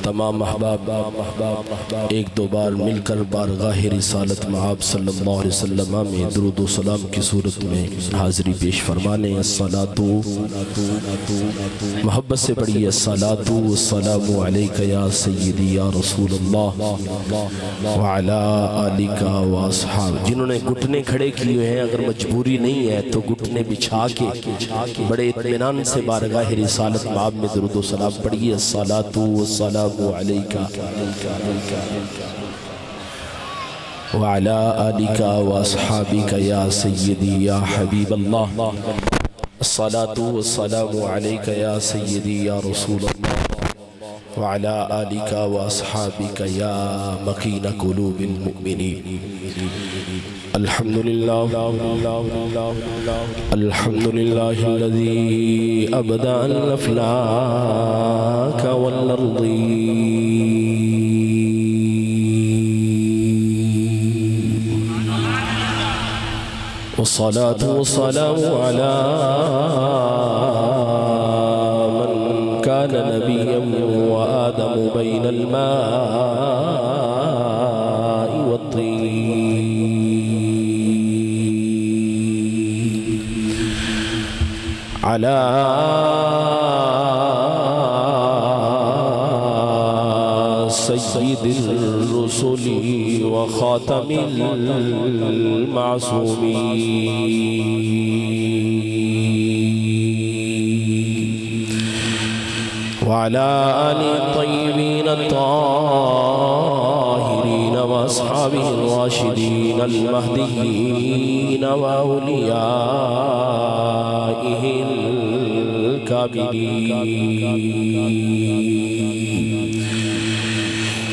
تمام احباب ایک دو بار مل کر بارگاہ رسالت مآب صلی اللہ علیہ وسلم میں درود و سلام کی صورت میں حاضری پیش فرمانے. الصلاۃ محبت سے پڑھیے الصلاۃ والسلام علیک یا سیدی یا رسول اللہ وعلی آلک واصحاب. جنہوں نے گھٹنے کھڑے کیے ہیں اگر مجبوری نہیں ہے تو گھٹنے بچھا کے بڑے اطمینان سے بارگاہ رسالت مآب میں درود و سلام پڑھیے. الصلاۃ والسلام علیک وعلی آلک واصحابک یا سیدی یا حبیب اللہ. الصلاۃ والسلام علیک یا سیدی یا رسول اللہ وعلی آلک واصحابک یا مکین قلوب المؤمنین. الحمدللہ الحمدللہ الذی ابدع الافلاک والارضین والصلاة والسلام على من كان نبيا وآدم بين الماء والطين على سيد الرسل وخاتم المعصومين وعلى آل الطيبين الطاهرين وأصحابه الراشدين المهديين وأوليائه الكاملين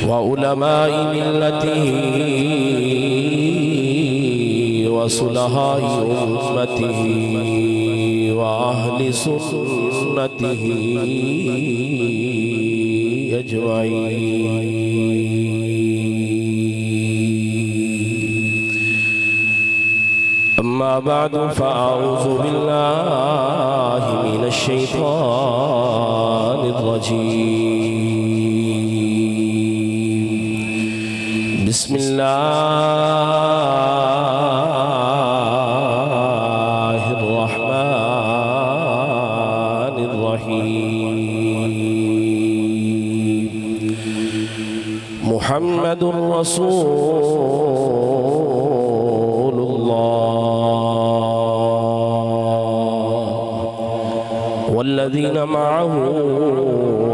وعلماء ملته وصلحاء أمته وأهل سنته أجمعين. أما بعد فأعوذ بالله من الشيطان الرجيم. بسم الله الرحمن الرحيم. محمد رسول الله والذين معه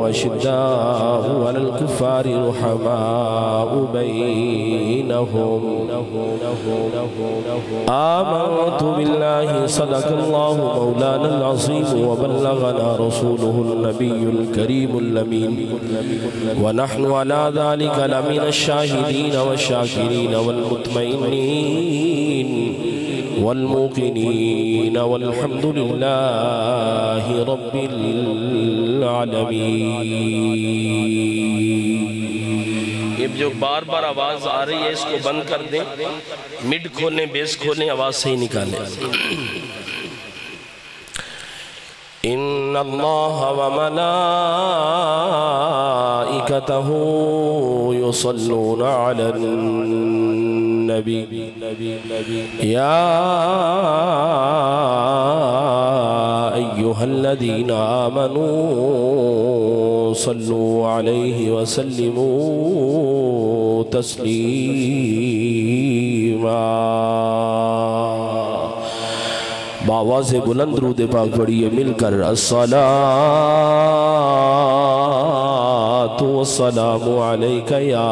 أشداء على الكفار رحماء بينهم. آمنت بالله صدق الله مولانا العظيم وبلغنا رسوله النبي الكريم الأمين ونحن على ذلك لمن الشاهدين والشاكرين والمطمئنين والموقنين والحمد لله رب العالمين. یہ جو بار بار آواز آ رہی ہے اس کو بند کر دیں. مڈ کھولیں بیس کھولیں آواز سے ہی نکالیں. ان اللہ وملائکتہ یصلون علی النبی یا ایہا الذین آمنوا صلوا علیہ وسلموا تسلیما. بآواز بلند درود پاک پڑھیے مل کر. الصلاۃ والسلام علیک یا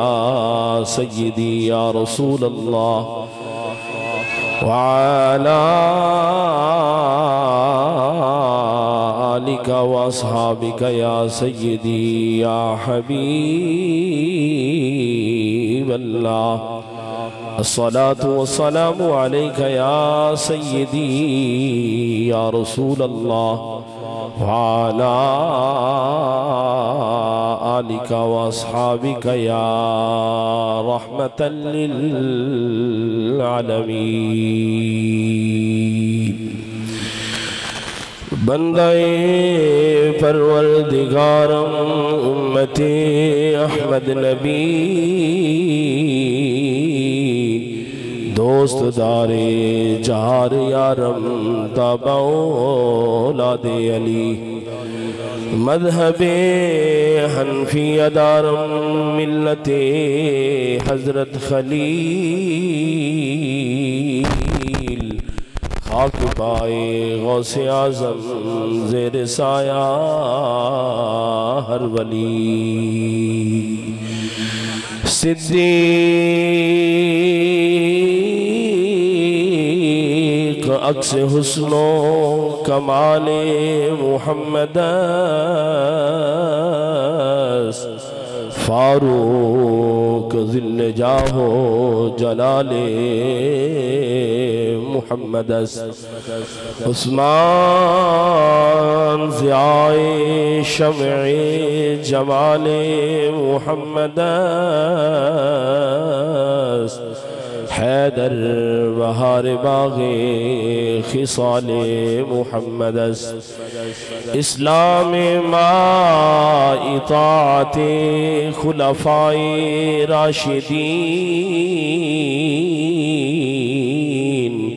سیدی یا رسول اللہ وعلی آلک واصحابک یا سیدی یا حبیب اللہ. الصلاة والسلام عليك يا سيدي يا رسول الله وعلى آلك وأصحابك يا رحمة للعالمين. بندے پروردگارم امتی احمد نبی دوست دارے جار یارم تابع اولاد علی مذہب حنفی دارم ملت حضرت خلیل خاک پائے غوث اعظم زیر سایہ ہر ولی صدیق عکس حسن و کمال محمد فاروق ذل جاہ و جلال محمد عثمان ضیائے شمع جمال محمد حیدر بہار باغ خصال محمد اسلام ما اطاعت خلفاء راشدین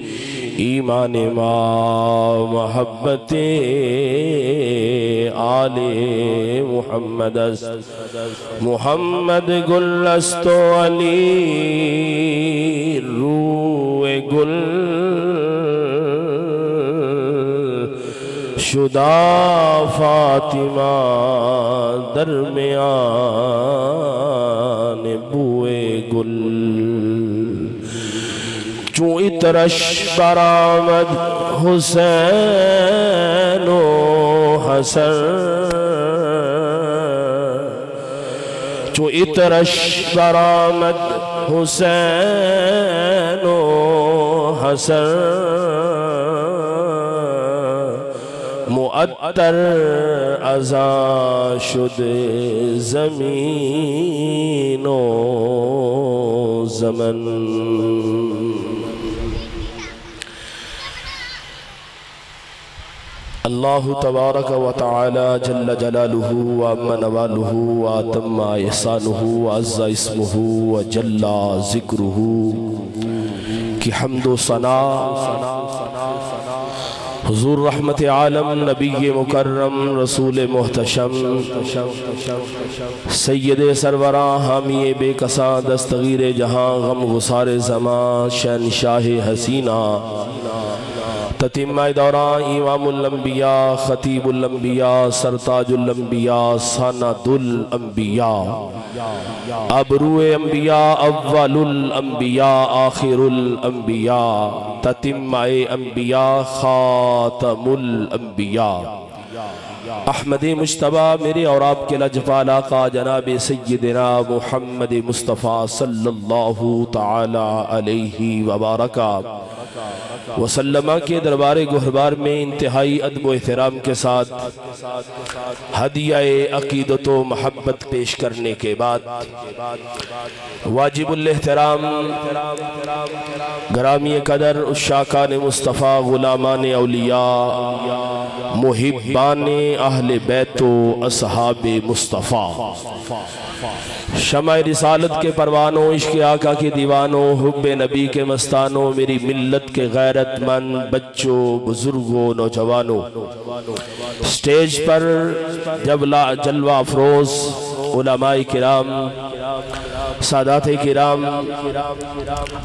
ایمان ما محبت آل محمد محمد گل است و علی روح گل شدہ فاطمہ درمیان بوئے گل چون اترش برآمد حسین و حسن چون اترش برآمد حسین و حسن معطر ازاں شد زمین و زمن اللہ تبارک و تعالی جل جلالہ و اما نوالہ و اتم احسانہ و عز اسمہ و جل ذکرہ کی حمد و ثنا حضور رحمت عالم نبی مکرم رسول محتشم سید سروران حامی بے کساں دستغیر جہاں غم غسار زمان شہنشاہ حسینہ تتمہ دوران امام الانبیاء خطیب الانبیاء سرتاج الانبیاء سند الانبیاء ابرو انبیاء اول الانبیاء آخر الانبیاء تتمہ انبیاء خاتم الانبیاء احمد مجتبی میرے اور آپ کے لجپال آقا جناب سیدنا محمد مصطفیٰ صلی اللہ تعالی علیہ وبارکہ وسلمہ کے دربار گہربار میں انتہائی ادب و احترام کے ساتھ ہدیہ عقیدت و محبت پیش کرنے کے بعد واجب الاحترام گرامی قدر عشاقان مصطفیٰ غلامان اولیاء محبان اہل بیت و اصحاب مصطفیٰ شمع رسالت کے پروانوں عشق آقا کے دیوانوں حب نبی کے مستانوں میری ملت کے غیرت مند بچوں بزرگوں نوجوانوں سٹیج پر جلوہ افروز علماء کرام سادات کرام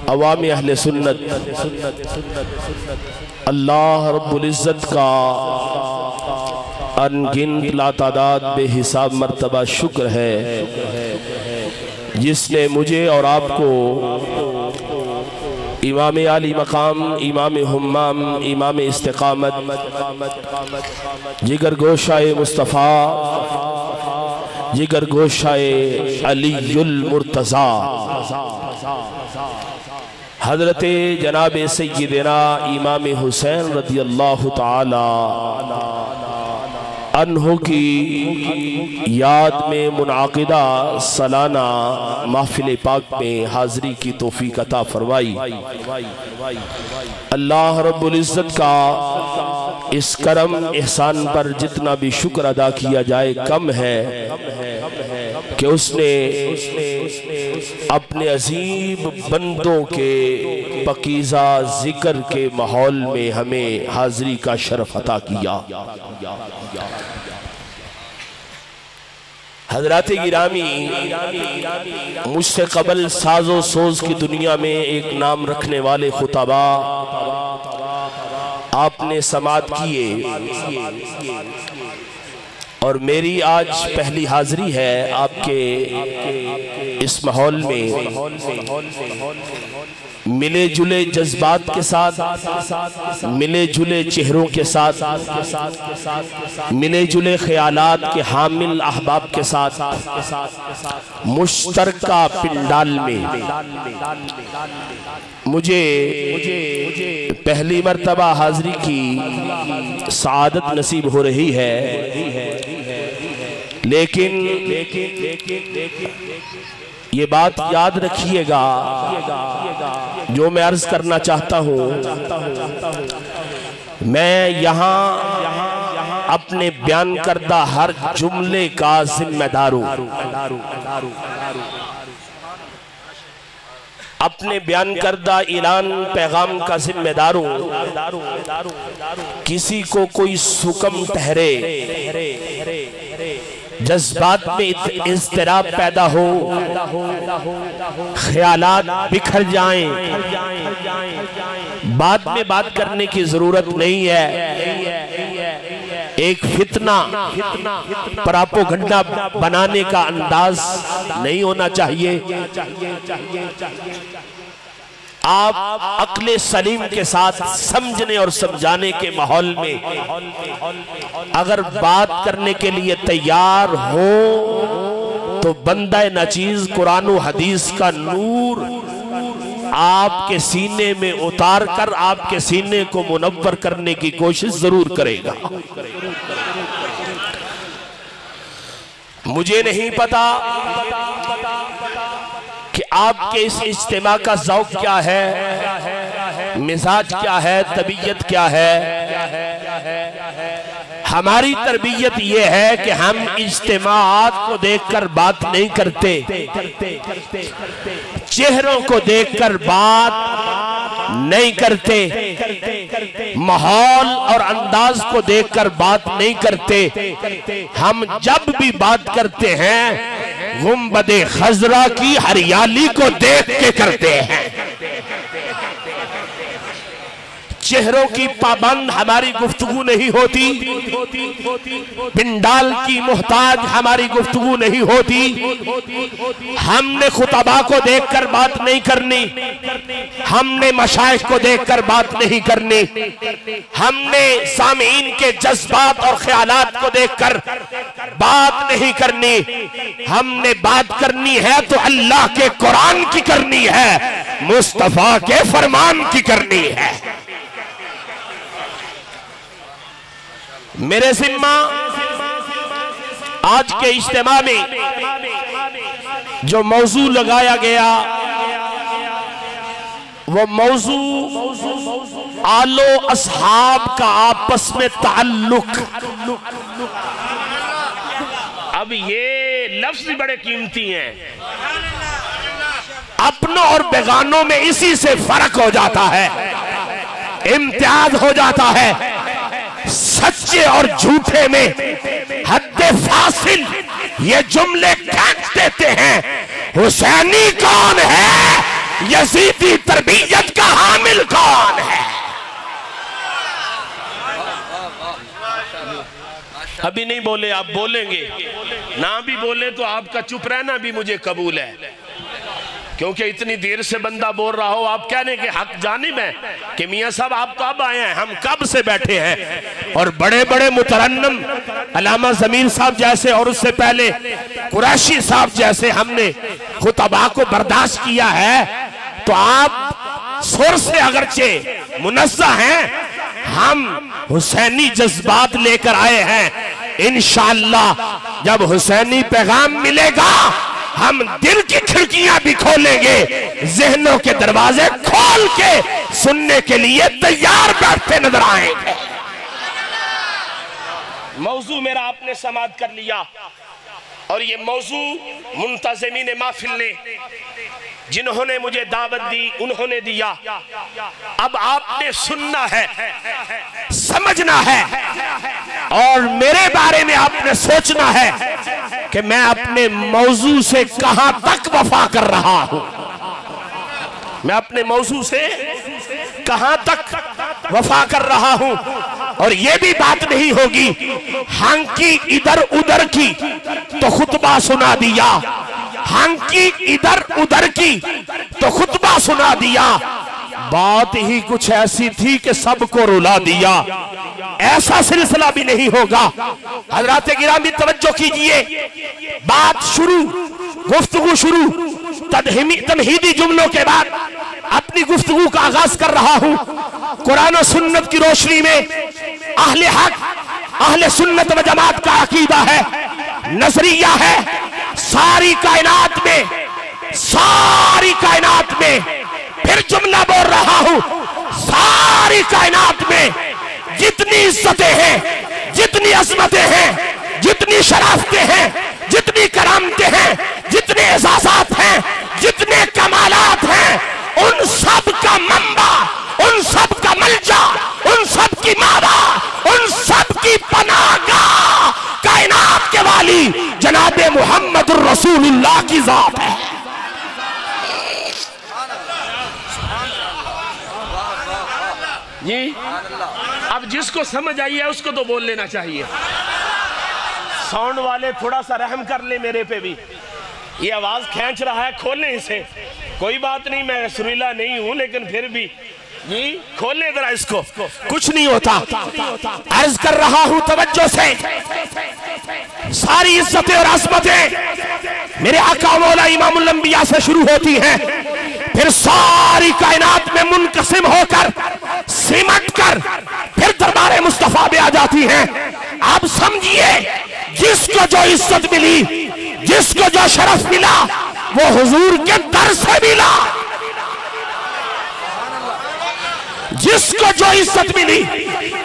عوام اہل سنت اللہ رب العزت کا انگنت لا تعداد بے حساب مرتبہ شکر ہے جس نے مجھے اور آپ کو امام عالی مقام امام حمام امام استقامت جگر گوشہ مصطفیٰ جگر گوشہ علی المرتضیٰ حضرت جناب سیدنا امام حسین رضی اللہ تعالی عنہ کی یاد میں منعقدہ سالانہ محفل پاک میں حاضری کی توفیق عطا فرمائی۔ اللہ رب العزت کا اس کرم احسان پر جتنا بھی شکر ادا کیا جائے کم ہے کہ اس نے اپنے عظیم بندوں کے پاکیزہ ذکر کے ماحول میں ہمیں حاضری کا شرف عطا کیا۔ حضرات گرامی، مجھ سے قبل ساز و سوز کی دنیا میں ایک نام رکھنے والے خطبہ آپ نے سماعت کیے، اور میری آج پہلی حاضری ہے آپ کے اس ماحول میں، ملے جلے جذبات کے ساتھ، ملے جلے چہروں کے ساتھ، ملے جلے خیالات کے حامل احباب کے ساتھ، مشترکہ پنڈال میں مجھے پہلی مرتبہ حاضری کی سعادت نصیب ہو رہی ہے، لیکن یہ بات یاد رکھیے گا جو میں عرض کرنا چاہتا ہوں، میں یہاں اپنے بیان کردہ ہر جملے کا ذمہ دار ہوں، اپنے بیان کردہ اعلان پیغام کا ذمہ دار ہوں۔ کسی کو کوئی سکم ٹھہرے، جذبات میں اضطراب پیدا ہو، خیالات بکھر جائیں، بعد میں بات کرنے کی ضرورت نہیں ہے۔ ایک فتنہ پراپوگنڈا بنانے کا انداز نہیں ہونا چاہیے۔ آپ عقل سلیم کے ساتھ سمجھنے اور سمجھانے کے ماحول میں اگر بات کرنے کے لیے تیار ہو تو بندہ ناچیز قرآن و حدیث کا نور آپ کے سینے میں اتار کر آپ کے سینے کو منور کرنے کی کوشش ضرور کرے گا۔ مجھے نہیں پتا کہ آپ کے اس اجتماع کا ذوق کیا ہے، مزاج کیا ہے، طبیعت کیا ہے۔ ہماری تربیت یہ ہے کہ ہم اجتماعات کو دیکھ کر بات نہیں کرتے، چہروں کو دیکھ کر بات نہیں کرتے، ماحول اور انداز کو دیکھ کر بات نہیں کرتے۔ ہم جب بھی بات کرتے ہیں گنبد خضرا کی ہریالی کو دیکھ کے کرتے ہیں۔ چہروں کی پابند ہماری گفتگو نہیں ہوتی، پنڈال کی محتاج ہماری گفتگو نہیں ہوتی۔ ہم نے خطباء کو دیکھ کر بات نہیں کرنی، ہم نے مشائخ کو دیکھ کر بات نہیں کرنی، ہم نے سامعین کے جذبات اور خیالات کو دیکھ کر بات نہیں کرنی۔ ہم نے بات کرنی ہے تو اللہ کے قرآن کی کرنی ہے، مصطفیٰ کے فرمان کی کرنی ہے۔ میرے ذمہ آج کے اجتماع میں جو موضوع لگایا گیا وہ موضوع آل و اصحاب کا آپس میں تعلق۔ اب یہ لفظ بڑے قیمتی ہیں، اپنوں اور بیگانوں میں اسی سے فرق ہو جاتا ہے، امتیاز ہو جاتا ہے۔ سچے اور جھوٹے میں حد فاصل یہ جملے کھینچ دیتے ہیں۔ حسینی کون ہے، یزیدی تربیت کا حامل کون ہے؟ ابھی نہیں بولے، آپ بولیں گے، نہ بھی بولے تو آپ کا چپ رہنا بھی مجھے قبول ہے، کیونکہ اتنی دیر سے بندہ بول رہا ہو، آپ کہنے کے حق جانب ہیں کہ میاں صاحب آپ تو اب آئے ہیں، ہم کب سے بیٹھے ہیں۔ اور بڑے بڑے مترنم علامہ ضمیر صاحب جیسے اور اس سے پہلے قریشی صاحب جیسے ہم نے خطباء کو برداشت کیا ہے، تو آپ سر سے اگرچہ منزہ ہیں، ہم حسینی جذبات لے کر آئے ہیں۔ انشاءاللہ جب حسینی پیغام ملے گا ہم دل کی کھڑکیاں بھی کھولیں گے، ذہنوں کے دروازے کھول کے سننے کے لیے تیار بیٹھتے نظر آئیں گے۔ موضوع میرا آپ نے سماعت کر لیا، اور یہ موضوع منتظمین محفل نے جنہوں نے مجھے دعوت دی انہوں نے دیا۔ اب آپ نے سننا ہے، سمجھنا ہے، اور میرے بارے میں آپ نے سوچنا ہے کہ میں اپنے موضوع سے کہاں تک وفا کر رہا ہوں، میں اپنے موضوع سے کہاں تک وفا کر رہا ہوں۔ اور یہ بھی بات نہیں ہوگی ہانکی ادھر ادھر کی تو خطبہ سنا دیا، ہانکی ادھر ادھر کی تو خطبہ سنا دیا، بات ہی کچھ ایسی تھی کہ سب کو رلا دیا۔ ایسا سلسلہ بھی نہیں ہوگا۔ حضرات گرامی توجہ کیجئے، بات شروع، گفتگو شروع، تمہیدی جملوں کے بعد اپنی گفتگو کا آغاز کر رہا ہوں۔ قرآن و سنت کی روشنی میں اہل حق، اہل سنت و جماعت کا عقیدہ ہے، نظریہ ہے، ساری کائنات میں پھر جملہ بول رہا ہوں، ساری کائنات میں جتنی عزتیں ہیں، جتنی عظمتیں ہیں، جتنی شرافتیں ہیں، جتنی کرامتیں ہیں، جتنے اعزازات ہیں، جتنے کمالات ہیں، ان سب کا منبع، ان سب کا ملجا، ان سب کی ماوا، ان سب کی پناہ گاہ کائنات کے والی جناب محمد الرسول اللہ کی ذات ہے۔ جی اب جس کو سمجھ آئی ہے اس کو تو بول لینا چاہیے۔ ساؤنڈ والے تھوڑا سا رحم کر لیں میرے پہ بھی، یہ آواز کھینچ رہا ہے، کھولیں اسے، کوئی بات نہیں، میں سریلا نہیں ہوں لیکن پھر بھی جی کھولیں ذرا اس کو، کچھ نہیں ہوتا۔ عرض کر رہا ہوں توجہ سے، ساری عزتیں اور عظمتیں میرے آقا مولا امام الانبیاء سے شروع ہوتی ہیں، پھر ساری کائنات میں منقسم ہو کر سمٹ کر پھر دربار مصطفیٰ میں آ جاتی ہیں۔ آپ سمجھئے جس کو جو عزت ملی، جس کو جو شرف ملا، وہ حضور کے در سے ملا۔ جس کو جو عزت ملی،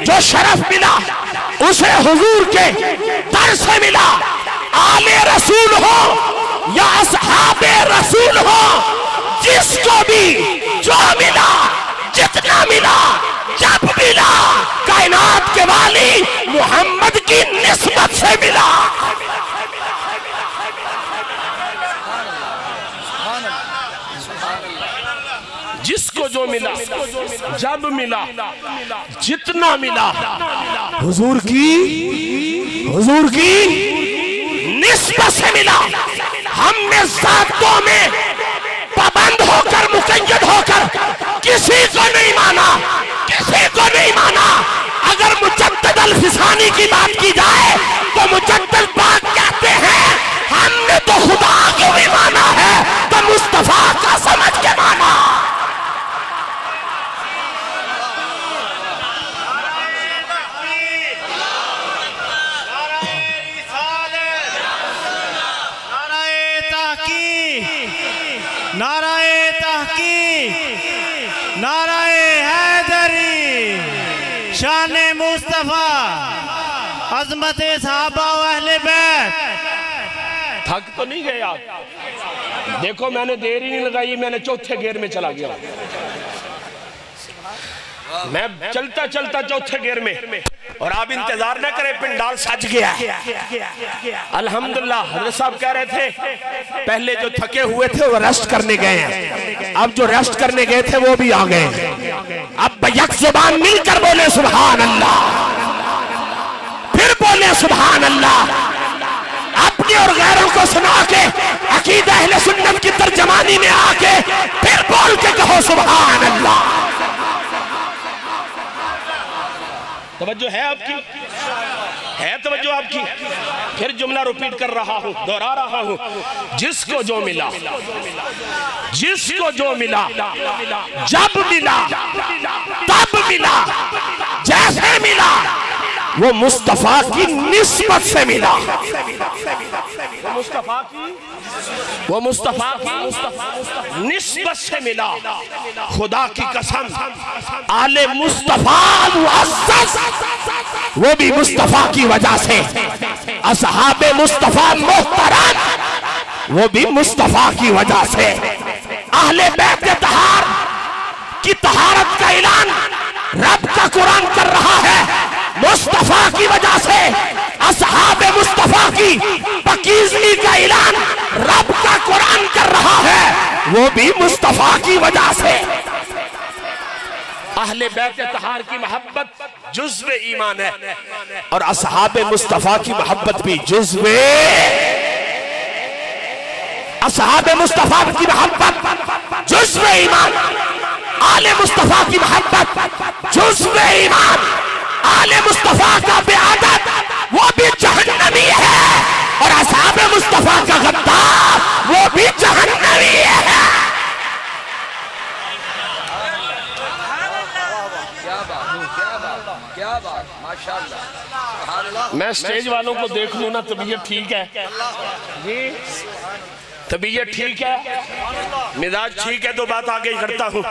جو شرف ملا، اسے حضور کے در سے ملا۔ آل رسول ہو یا اصحاب رسول ہو، جس کو بھی جو ملا، جتنا ملا، جب ملا، کائنات کے والی محمد کی نسبت سے ملا۔ جس کو جو ملا، جب ملا، جتنا ملا، حضور کی نسبت سے ملا۔ ہم نے ذاتوں میں پابند ہو کر، مقید ہو کر کسی کو نہیں مانا، کسی کو نہیں مانا۔ اگر مجدد الفسانی کی بات کی جائے تو مجدد پاک کہتے ہیں ہم نے تو خدا کو بھی مانا ہے تو مصطفیٰ کا سمجھ کے مانا۔ نعرہ تحقیق، نعرہ حیدری، شان مصطفیٰ، عظمت صحابہ و اہل بیت۔ تھک تو نہیں گئے آپ؟ دیکھو میں نے دیر ہی نہیں لگائی، میں نے چوتھے گیئر میں چلا گیا، میں چلتا چلتا چوتھے گیئر میں، اور آپ انتظار نہ کریں، پنڈال سج گیا۔ الحمدللہ حضرت صاحب کہہ رہے تھے پہلے جو تھکے ہوئے تھے وہ ریسٹ کرنے گئے ہیں، اب جو ریسٹ کرنے گئے تھے وہ بھی آ گئے۔ اب یک زبان مل کر بولے سبحان اللہ، پھر بولے سبحان اللہ، اپنی اور غیروں کو سنا کے عقیدہ اہل سنت کی ترجمانی میں آ کے پھر بول کے کہو سبحان اللہ۔ توجہ ہے آپ کی؟ ہے توجہ آپ کی؟ پھر جملہ ریپیٹ کر رہا ہوں، دہرا رہا ہوں، جس کو جو ملا، جس کو جو ملا، جب ملا، تب ملا، جیسے ملا، وہ مصطفیٰ کی نسبت سے ملا، وہ مصطفیٰ کی نسبت سے ملا۔ خدا کی قسم آل مصطفیٰ معزز وہ بھی مصطفیٰ کی وجہ سے، اصحاب مصطفیٰ محترم وہ بھی مصطفیٰ کی وجہ سے، اہل بیت طہار کی طہارت کا اعلان رب کا قرآن کر رہا ہے مصطفیٰ کی وجہ سے، اصحاب مصطفیٰ کی پاکیزگی کا اعلان رب کا قرآن کر رہا ہے وہ بھی مصطفیٰ کی وجہ سے۔ اہل بیت طہار کی محبت جزو ایمان ہے اور اصحاب مصطفیٰ کی محبت بھی جزو، اصحاب مصطفیٰ کی محبت جزو ایمان، آل مصطفیٰ کی محبت جزو ایمان، آل مصطفیٰ کا بیعادت وہ بھی جہنمی ہے اور اصحاب مصطفیٰ کا غدار وہ بھی جہنمی ہے۔ میں سٹیج والوں کو دیکھ لوں نا طبیعت ٹھیک ہے جی، طبیعت ٹھیک ہے، مزاج ٹھیک ہے تو بات آگے کرتا ہوں۔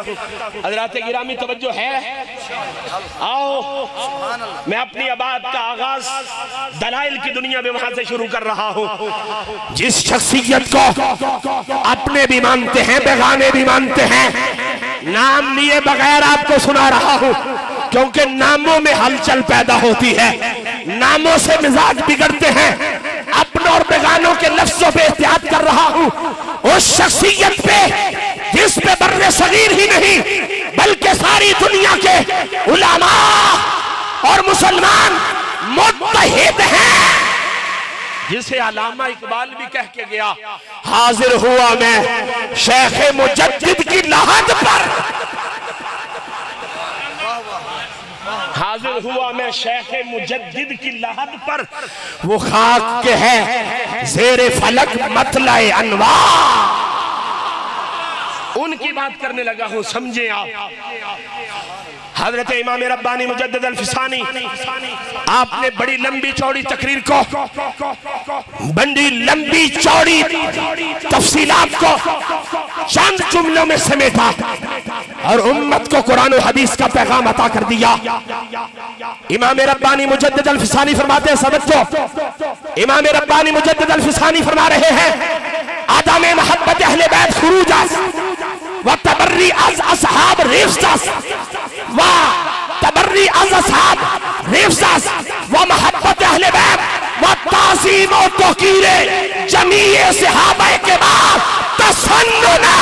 حضرات گرامی توجہ ہے، آؤ میں اپنی بات کا آغاز دلائل کی دنیا میں وہاں سے شروع کر رہا ہوں۔ جس شخصیت کو اپنے بھی مانتے ہیں بیگانے بھی مانتے ہیں، نام لیے بغیر آپ کو سنا رہا ہوں کیونکہ ناموں میں ہلچل پیدا ہوتی ہے، ناموں سے مزاج بگڑتے ہیں، اپنوں اور بیگانوں کے لفظوں پہ احتیاط کر رہا ہوں۔ اس شخصیت پہ جس پہ بر صغیر ہی نہیں بلکہ ساری دنیا کے علماء اور مسلمان متحد ہیں، جسے علامہ اقبال بھی کہہ کے گیا، حاضر ہوا میں شیخ مجدد کی لحد پر، حاضر ہوا میں شیخ مجدد کی لحد پر، وہ خاک کے ہے زیر فلک مطلع انوار۔ ان کی بات کرنے لگا ہوں، سمجھیں آپ۔ حضرت امام ربانی مجدد الفسانی آپ نے بڑی لمبی چوڑی تقریر کو، بڑی لمبی چوڑی تفصیلات کو چند جملوں میں سمیٹا اور امت کو قرآن و حدیث کا پیغام عطا کر دیا۔ امام ربانی مجدد الفسانی فرماتے ہیں، سمجھو، امام ربانی مجدد الفسانی فرما رہے ہیں، عدم محبت اہل بیت خروج وتبری از اصحاب رفض وتبری از اصحاب رفض ومحبت اہل بیت وتعظیم و توقیر جمیع صحابہ کے بعد تسننا۔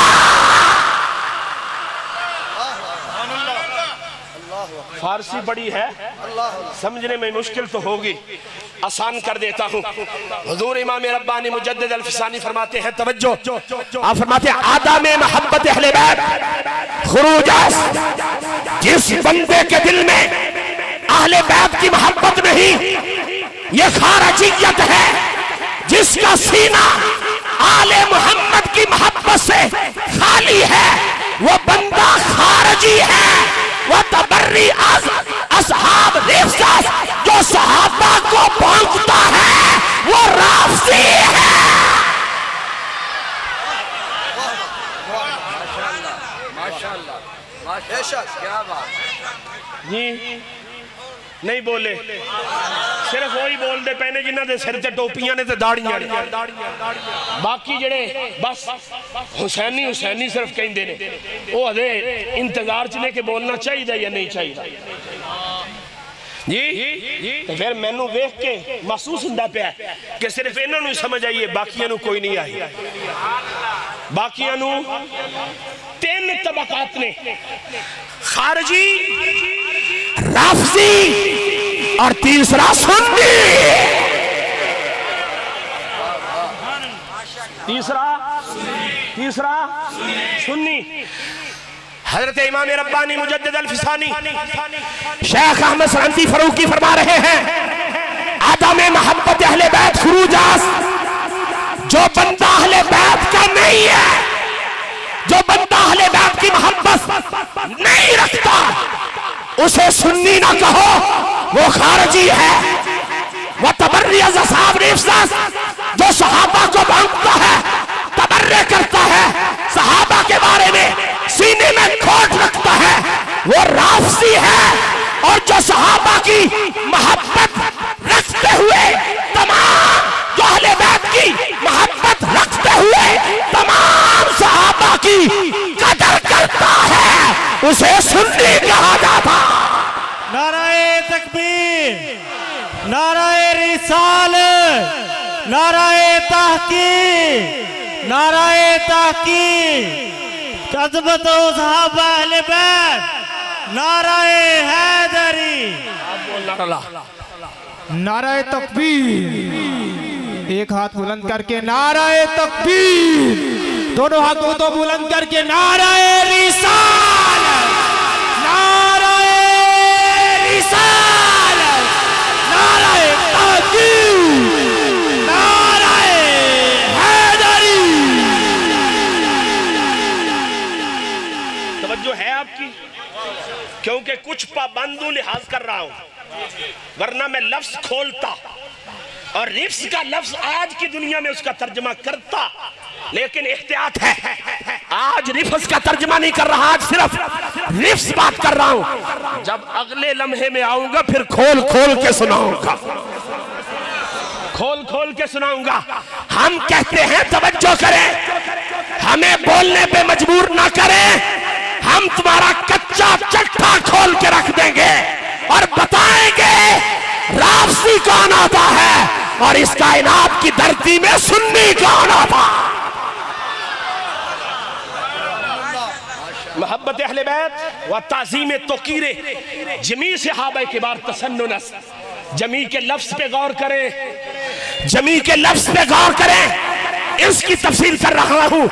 فارسی بڑی ہے، سمجھنے میں مشکل تو ہوگی، آسان کر دیتا ہوں۔ حضور امام ربانی مجدد الفسانی فرماتے ہیں، توجہ، آپ فرماتے ہیں عدم محبت اہل بیت خروج است، جس بندے کے دل میں اہل بیت کی محبت نہیں یہ خارجیت ہے، جس کا سینہ آل محمد کی محبت سے خالی ہے وہ بندہ خارجی ہے۔ وَتَبَرِّ از اصحاب رفض، جو صحابہ کو بھونکتا ہے وہ رافضی ہے۔ جی نہیں بولے، صرف وہی بول دے پہنے جنہ دے سر تے ٹوپیاں نے تے داڑیاں نے، باقی جڑے بس حسینی حسینی صرف کہیں دینے، وہ دے انتظار چلے کے بولنا چاہیے یا نہیں چاہیے جی۔ تو پھر میں نو دیکھ کے محسوس ہندہ پہ ہے کہ صرف انہوں نے سمجھ آئیے، باقیاں نو کوئی نہیں آئی۔ باقیاں نو تین طبقات نے، خارجی، رافضی اور تیسرا سنی، تیسرا سنی۔ حضرت امام ربانی مجدد الفسانی شیخ احمد سرندی فروقی فرما رہے ہیں، عدم محبت اہل بیت خروج است، جو بندہ اہل بیت کا نہیں ہے، جو بندہ اہل بیت کی محبت نہیں رکھتا اسے سنی نہ کہو، وہ خارجی ہے۔ وَتَبَرِّ أَصْحَابِ الْإِفْسَاسِ، جو صحابہ کو بانٹتا ہے، تبرع کرتا ہے، صحابہ کے بارے میں سینے میں کھوٹ رکھتا ہے، وہ رافضی ہے۔ اور جو صحابہ کی محبت رکھتے ہوئے تمام، جو اہل بیت کی محبت رکھتے ہوئے تمام صحابہ کی قدر کرتا ہے، اسے سنی کہا جاتا۔ نعرہ تکبیر، نعرہ رسالت، نعرہ تحقیق، نعرہ تحقیق، عظمت و صحابہ اہل بیت، نعرہ حیدری، نعرہ تکبیر، ایک ہاتھ بلند کر کے نعرہ تکبیر، دونوں ہاتھوں تو بلند کر کے نعرہ رسالت، نعرہ رسالت، نعرہ تحقیق، نعرہ حیدری۔ توجہ ہے آپ کی؟ کیونکہ کچھ پابندوں لحاظ کر رہا ہوں، ورنہ میں لفظ کھولتا اور رفس کا لفظ آج کی دنیا میں اس کا ترجمہ کرتا، لیکن احتیاط ہے، آج رفس کا ترجمہ نہیں کر رہا، آج صرف رفس بات کر رہا ہوں۔ جب اگلے لمحے میں آؤں گا پھر کھول کھول کے سناؤں گا، کھول کھول کے سناؤں گا۔ ہم کہتے ہیں توجہ کریں، ہمیں بولنے پہ مجبور نہ کریں، ہم تمہارا کچا چٹھا کھول کے رکھ دیں گے اور بتائیں گے رافضی کون آتا ہے اور اس کائنات کی دھرتی میں سنی کون آتا۔ محبت اہل بیت و تعظیم توقیر جمیع صحابہ کبار تسننس، جمیع کے لفظ پہ غور کریں، جمیع کے لفظ پہ غور کریں، اس کی تفصیل کر رہا ہوں۔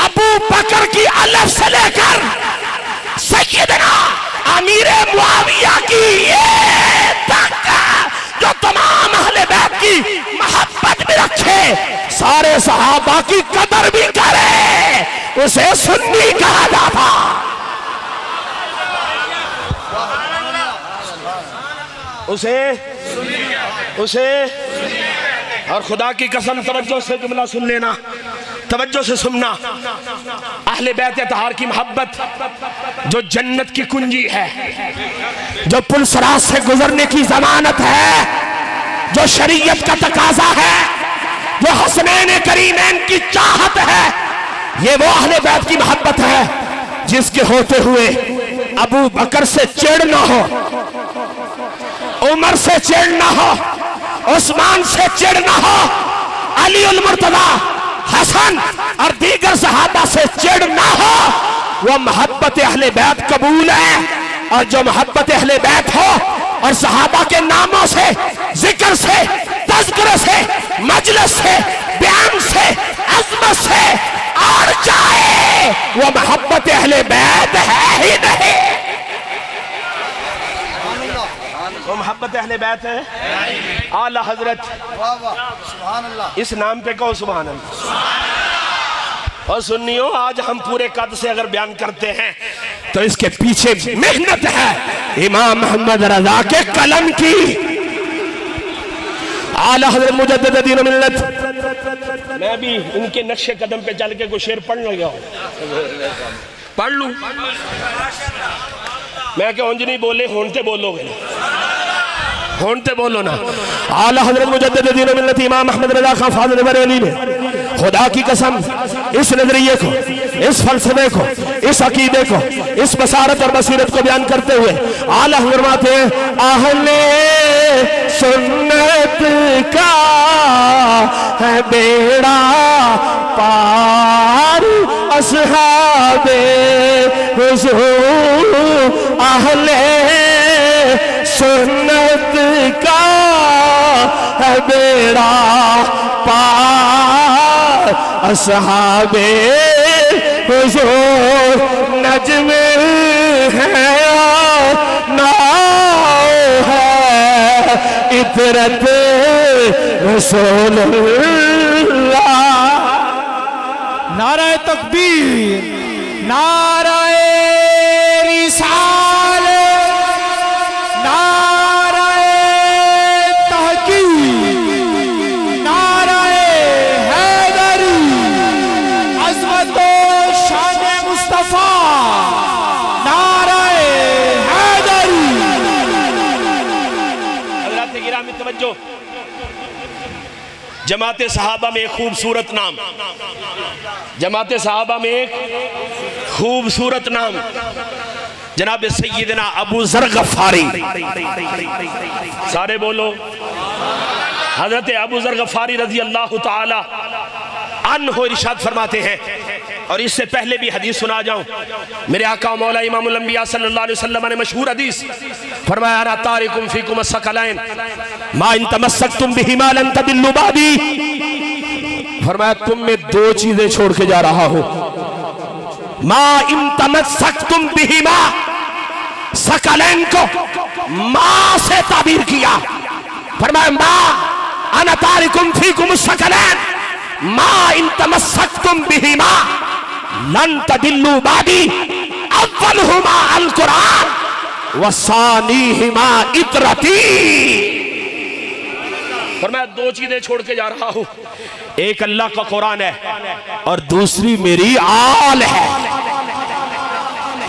ابو بکر کی الف سے لے کر سیدنا امیر معاویہ کی یہ تک جو تمام اہل بیت کی محبت بھی رکھے، سارے صحابہ کی قدر بھی کرے، اسے سنی کہا جاتا۔ اسے اور خدا کی قسم توجہ سے جملہ سن لینا، توجہ سے سننا، اہل بیت اطہار کی محبت جو جنت کی کنجی ہے، جو پل صراط سے گزرنے کی ضمانت ہے، جو شریعت کا تقاضا ہے، جو حسنین کریمین کی چاہت ہے، یہ وہ اہل بیت کی محبت ہے جس کے ہوتے ہوئے ابو بکر سے چڑ نہ ہو، عمر سے چڑ نہ ہو، عثمان سے چڑ نہ ہو، علی المرتضیٰ، حسن اور دیگر صحابہ سے چڑ نہ ہو، وہ محبت اہل بیت قبول ہے۔ اور جو محبت اہل بیت ہو اور صحابہ کے ناموں سے، ذکر سے، تذکر سے، مجلس سے، بیان سے، عظمت سے اور جائے، وہ محبت اہل بیت ہے ہی نہیں۔ وہ محبت اہل بیت ہے، اعلیٰ حضرت اس نام پہ کہو سبحان اللہ۔ اور سنیو، آج ہم پورے قد سے اگر بیان کرتے ہیں تو اس کے پیچھے محنت ہے امام محمد رضا کے قلم کی۔ اعلیٰ حضرت مجدد دین و ملت، میں بھی ان کے نقش قدم پہ چل کے کوئی شعر پڑھ لگا ہوں، پڑھ لوں؟ میں کہ ہونج نہیں بولے، ہونتے بولو گے، ہونتے بولو نا۔ اعلیٰ حضرت مجدد دین و ملت امام احمد رضا خان فاضل بریلوی نے خدا کی قسم اس نظریے کو، اس فلسفے کو، اس عقیدے کو، اس بصارت اور بصیرت کو بیان کرتے ہوئے اعلیٰ فرماتے ہیں، اہل سنت کا ہے بیڑا پار اصحاب حضور، اہل سنت کا ہے بیڑا پار اصحاب حضور، نجم ہے ناؤ ہے عطرت رسول اللہ۔ نعرہ تکبیر، نعرہ رسالت، توجہ، جماعت صحابہ میں ایک خوبصورت نام، جماعت صحابہ میں ایک خوبصورت نام جناب سیدنا ابو ذر غفاری، سارے بولو، حضرت ابو ذر غفاری رضی اللہ تعالی عنہ ارشاد فرماتے ہیں، اور اس سے پہلے بھی حدیث سنا جاؤں، میرے آقا و مولا امام الانبیاء صلی اللہ علیہ وسلم نے مشہور حدیث فرمایا انا تارکم فیکم الثقلین ما ان تمسکتم بہما لن تضلوا بعدی، فرمایا تم میں دو چیزیں چھوڑ کے جا رہا ہوں، ما ان تمسکتم بہما، ثقلین کو ما سے تعبیر کیا، فرمایا ما انا تارکم فیکم الثقلین ما ان تمسکتم بہما لن تضلوا بعدی، اولہما القرآن وثانیہما اطرتی، فرمایا دو چیزیں چھوڑ کے جا رہا ہوں، ایک اللہ کا قرآن ہے اور دوسری میری آل ہے،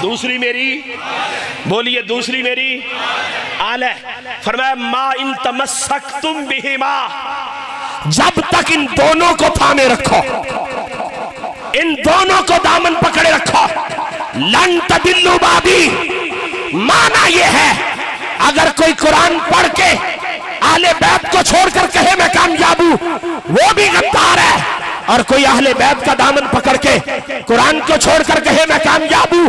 دوسری میری، بولیے دوسری میری آل ہے، فرمایا ما ان تمسکتم بہما، جب تک ان دونوں کو تھامے رکھو، ان دونوں کو دامن پکڑے رکھو، لن تضلوا بعدی، معنی یہ ہے اگر کوئی قرآن پڑھ کے اہل بیت کو چھوڑ کر کہے میں کامیاب ہوں وہ بھی غدار ہے، اور کوئی اہل بیت کا دامن پکڑ کے قرآن کو چھوڑ کر کہے میں کامیاب ہوں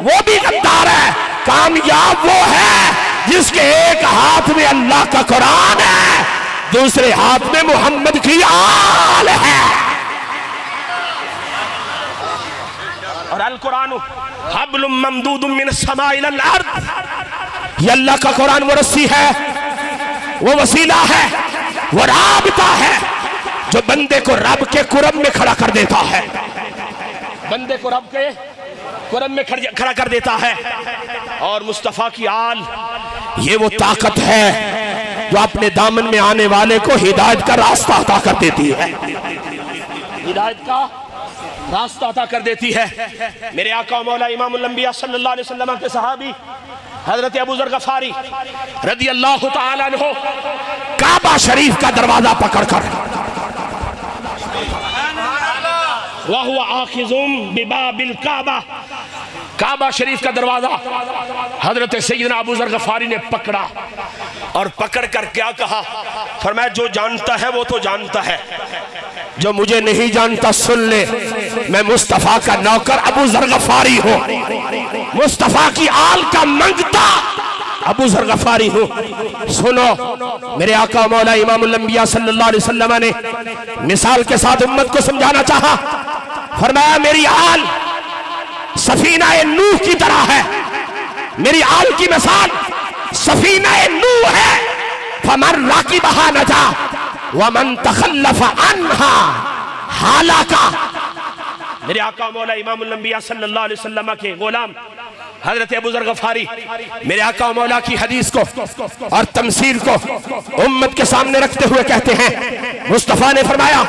وہ بھی غدار ہے۔ کامیاب وہ ہے جس کے ایک ہاتھ میں اللہ کا قرآن ہے، دوسرے ہاتھ میں محمد کی آل ہے، اور القرآن حبل ممدود من السماء الى الارض، یہ اللہ کا قرآن وہ رسی ہے، وہ وسیلہ ہے، وہ رابطہ ہے جو بندے کو رب کے قرب میں کھڑا کر دیتا ہے، بندے کو رب کے قرب میں کھڑا کر دیتا ہے، اور مصطفیٰ کی آل یہ وہ طاقت ہے جو اپنے دامن میں آنے والے کو ہدایت کا راستہ عطا کر دیتی ہے، ہدایت کا راستہ عطا کر دیتی ہے۔ میرے آقا و مولا امام الانبیاء صلی اللہ علیہ وسلم کے صحابی حضرت ابو ذر غفاری رضی اللہ تعالی عنہ کعبہ شریف کا دروازہ پکڑ کر وَهُوَ آخِذٌ بِبَابِ الْكَعْبَةِ، کعبہ شریف کا دروازہ حضرت سیدنا ابو ذر غفاری نے پکڑا، اور پکڑ کر کیا کہا، فرمایا جو جانتا ہے وہ تو جانتا ہے، جو مجھے نہیں جانتا سن لے، میں مصطفیٰ کا نوکر ابو ذر غفاری ہوں، مصطفیٰ کی آل کا منگتا ابو ذر غفاری ہوں۔ سنو، میرے آقا و مولا امام الانبیاء صلی اللہ علیہ وسلم نے مثال کے ساتھ امت کو سمجھانا چاہا، فرمایا میری آل سفینہ نوح کی طرح ہے، میری آل کی مثال سفینہ نوح ہے، فمن راکبہا نجا ومن تخلف عنہا ہلاکا۔ میرے آقا مولا امام الانبیاء صلی اللہ علیہ وسلم کے غلام حضرت ابو ذر غفاری میرے آقا مولا کی حدیث کو اور تمثیل کو امت کے سامنے رکھتے ہوئے کہتے ہیں، مصطفیٰ نے فرمایا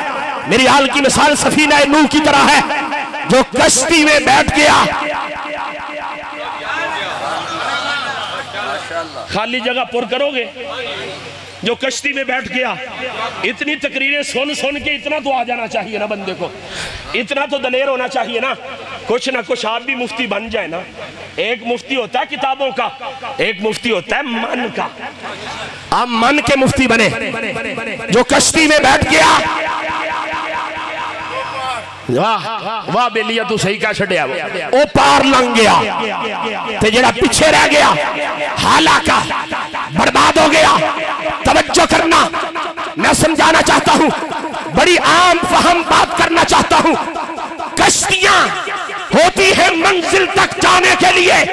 میری آل کی مثال سفینہ نوح کی طرح ہے، جو کشتی میں بیٹھ گیا، خالی جگہ پر کرو گے، جو کشتی میں بیٹھ گیا، اتنی تقریریں سن کے اتنا تو آ جانا چاہیے نا بندے کو، اتنا تو دلیر ہونا چاہیے نا، کچھ نہ کچھ آپ بھی مفتی بن جائے نا۔ ایک مفتی ہوتا ہے کتابوں کا، ایک مفتی ہوتا ہے من کا، آپ من کے مفتی بنے، جو کشتی میں بیٹھ گیا، واہ واہ بیلیہ تو صحیح کہا چھڑیا، او پار لنگ گیا تے جڑا پیچھے رہ گیا ہلاکا، برباد ہو گیا۔ توجہ کرنا، میں سمجھانا چاہتا ہوں، بڑی عام فہم بات کرنا چاہتا ہوں، کشتیاں ہوتی ہیں منزل تک جانے کے لیے،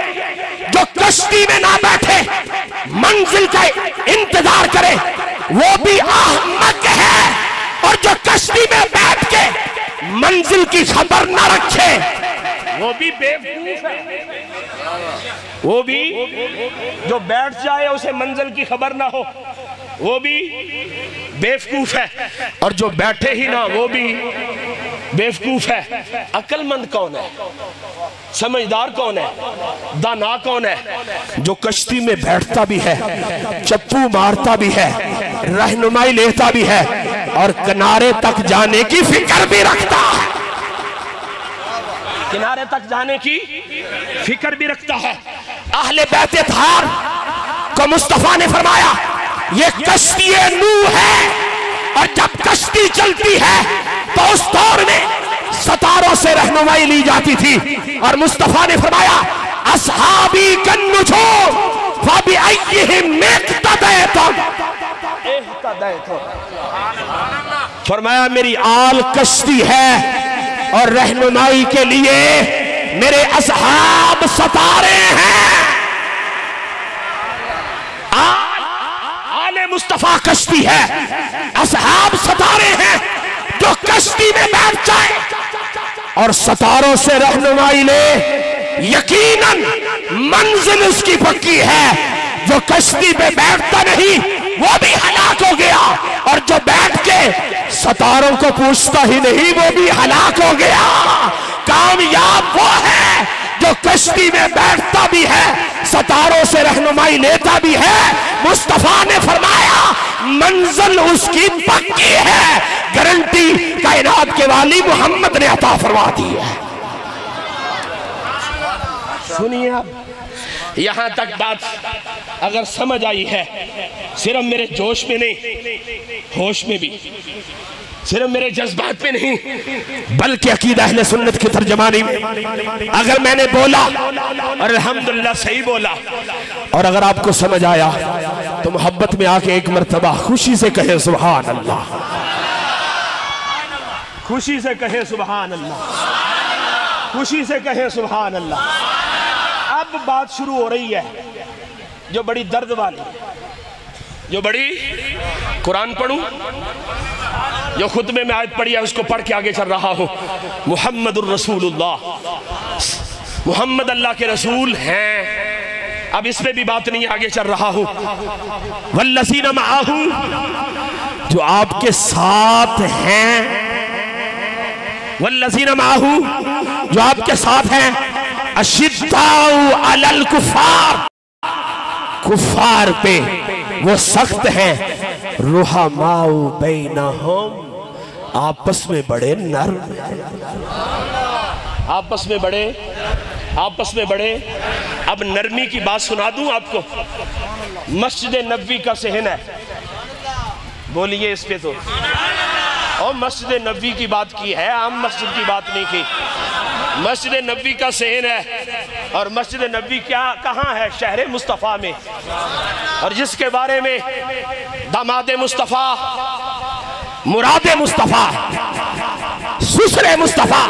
جو کشتی میں نہ بیٹھے منزل کا انتظار کرے وہ بھی احمق ہے، اور جو کشتی میں بیٹھ کے منزل کی خبر نہ رکھے وہ بھی بیوقوف ہے، وہ بھی جو بیٹھ جائے اسے منزل کی خبر نہ ہو وہ بھی بیوقوف ہے، اور جو بیٹھے ہی نہ وہ بھی بیوقوف ہے؟ عقل مند کون ہے؟ سمجھدار کون ہے؟ دانا کون ہے؟ جو کشتی میں بیٹھتا بھی ہے، چپو مارتا بھی ہے، رہنمائی لیتا بھی ہے اور کنارے تک جانے کی فکر بھی رکھتا ہے۔ کنارے تک جانے کی فکر بھی رکھتا ہے۔ اہل بیت اطہار کو مصطفیٰ نے فرمایا یہ کشتی نوح ہے، اور جب کشتی چلتی ہے تو اس دور میں ستاروں سے رہنمائی لی جاتی تھی، اور مصطفیٰ نے فرمایا اصحابی کالنجوم فبأیہم اقتدیتم، فرمایا میری آل کشتی ہے اور رہنمائی کے لیے میرے اصحاب ستارے ہیں۔ آل مصطفیٰ کشتی ہے، اصحاب ستارے ہیں۔ جو کشتی میں بیٹھ جائے اور ستاروں سے رہنمائی لے، یقیناً منزل اس کی پکی ہے۔ جو کشتی پہ بیٹھتا نہیں وہ بھی ہلاک ہو گیا، اور جو بیٹھ کے ستاروں کو پوچھتا ہی نہیں وہ بھی ہلاک ہو گیا۔ کامیاب وہ ہے جو کشتی میں بیٹھتا بھی ہے، ستاروں سے رہنمائی لیتا بھی ہے۔ مصطفیٰ نے فرمایا منزل اس کی پکی ہے، گارنٹی کائنات کے والی محمد نے عطا فرما دی ہے۔ سنیے اب یہاں تک بات اگر سمجھ آئی ہے، صرف میرے جوش میں نہیں، ہوش میں بھی، صرف میرے جذبات میں نہیں، بلکہ عقیدہ اہل سنت کی ترجمانی میں اگر میں نے بولا اور الحمدللہ صحیح بولا، اور اگر آپ کو سمجھ آیا تو محبت میں آ کے ایک مرتبہ خوشی سے کہیں سبحان اللہ، خوشی سے کہیں سبحان اللہ، خوشی سے کہیں سبحان اللہ۔ اب بات شروع ہو رہی ہے جو بڑی درد والی، جو بڑی، قرآن پڑھوں جو خطبے میں آیت پڑھی ہے اس کو پڑھ کے آگے چل رہا ہوں۔ محمد الرسول اللہ، محمد اللہ کے رسول ہیں۔ اب اس پہ بھی بات نہیں، آگے چل رہا ہوں۔ والذین معہ، جو آپ کے ساتھ ہیں، والذین معہ، جو آپ کے ساتھ ہیں، اشداء علی الکفار، کفار پہ وہ سخت ہیں، رحماء بینہم، آپس میں بڑے نرم، آپس میں بڑے۔ اب نرمی کی بات سنا دوں آپ کو۔ مسجد نبوی کا صحن ہے، بولیے اس پہ تو، اور مسجد نبوی کی بات کی ہے، عام مسجد کی بات نہیں کی۔ مسجد نبوی کا صحن ہے، اور مسجد نبوی کہاں ہے؟ شہر مصطفیٰ میں، اور جس کے بارے میں داماد مصطفیٰ، مراد مصطفیٰ، سسر مصطفیٰ،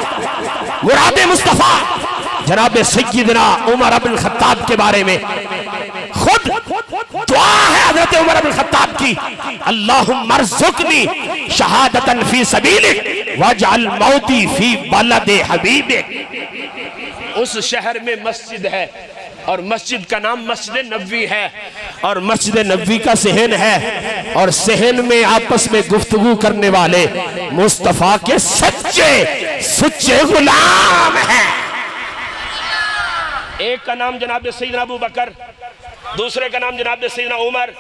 مراد مصطفیٰ جناب سیدنا عمر بن الخطاب کے بارے میں خود دعا ہے حضرت عمر بن الخطاب کی، اللہم ارزقنی شہادتاً فی سبیلک واجعل موتی فی بلد حبیبک۔ اس شہر میں مسجد ہے، اور مسجد کا نام مسجد نبوی ہے، اور مسجد نبوی کا صحن ہے، اور صحن میں آپس میں گفتگو کرنے والے مصطفیٰ کے سچے غلام ہیں۔ ایک کا نام جناب سیدنا ابو بکر، دوسرے کا نام جناب سیدنا عمر،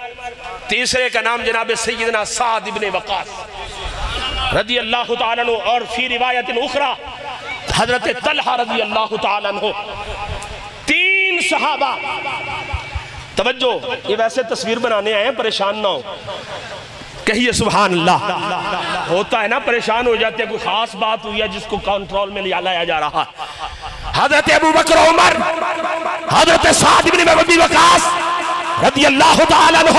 تیسرے کا نام جناب سیدنا سعد بن وقاص رضی اللہ تعالیٰ عنہ، اور فی روایت اخری حضرت طلحہ رضی اللہ تعالیٰ عنہ۔ تین صحابہ، توجہ، یہ ویسے تصویر بنانے آئے ہیں، پریشان نہ ہو، کہیے سبحان اللہ۔ ہوتا ہے نا، پریشان ہو جاتے ہیں، کوئی خاص بات ہوئی ہے جس کو کنٹرول میں لایا جا رہا۔ حضرت ابو بکر عمر، حضرت سعد بن ابی وقاص رضی اللہ تعالیٰ عنہ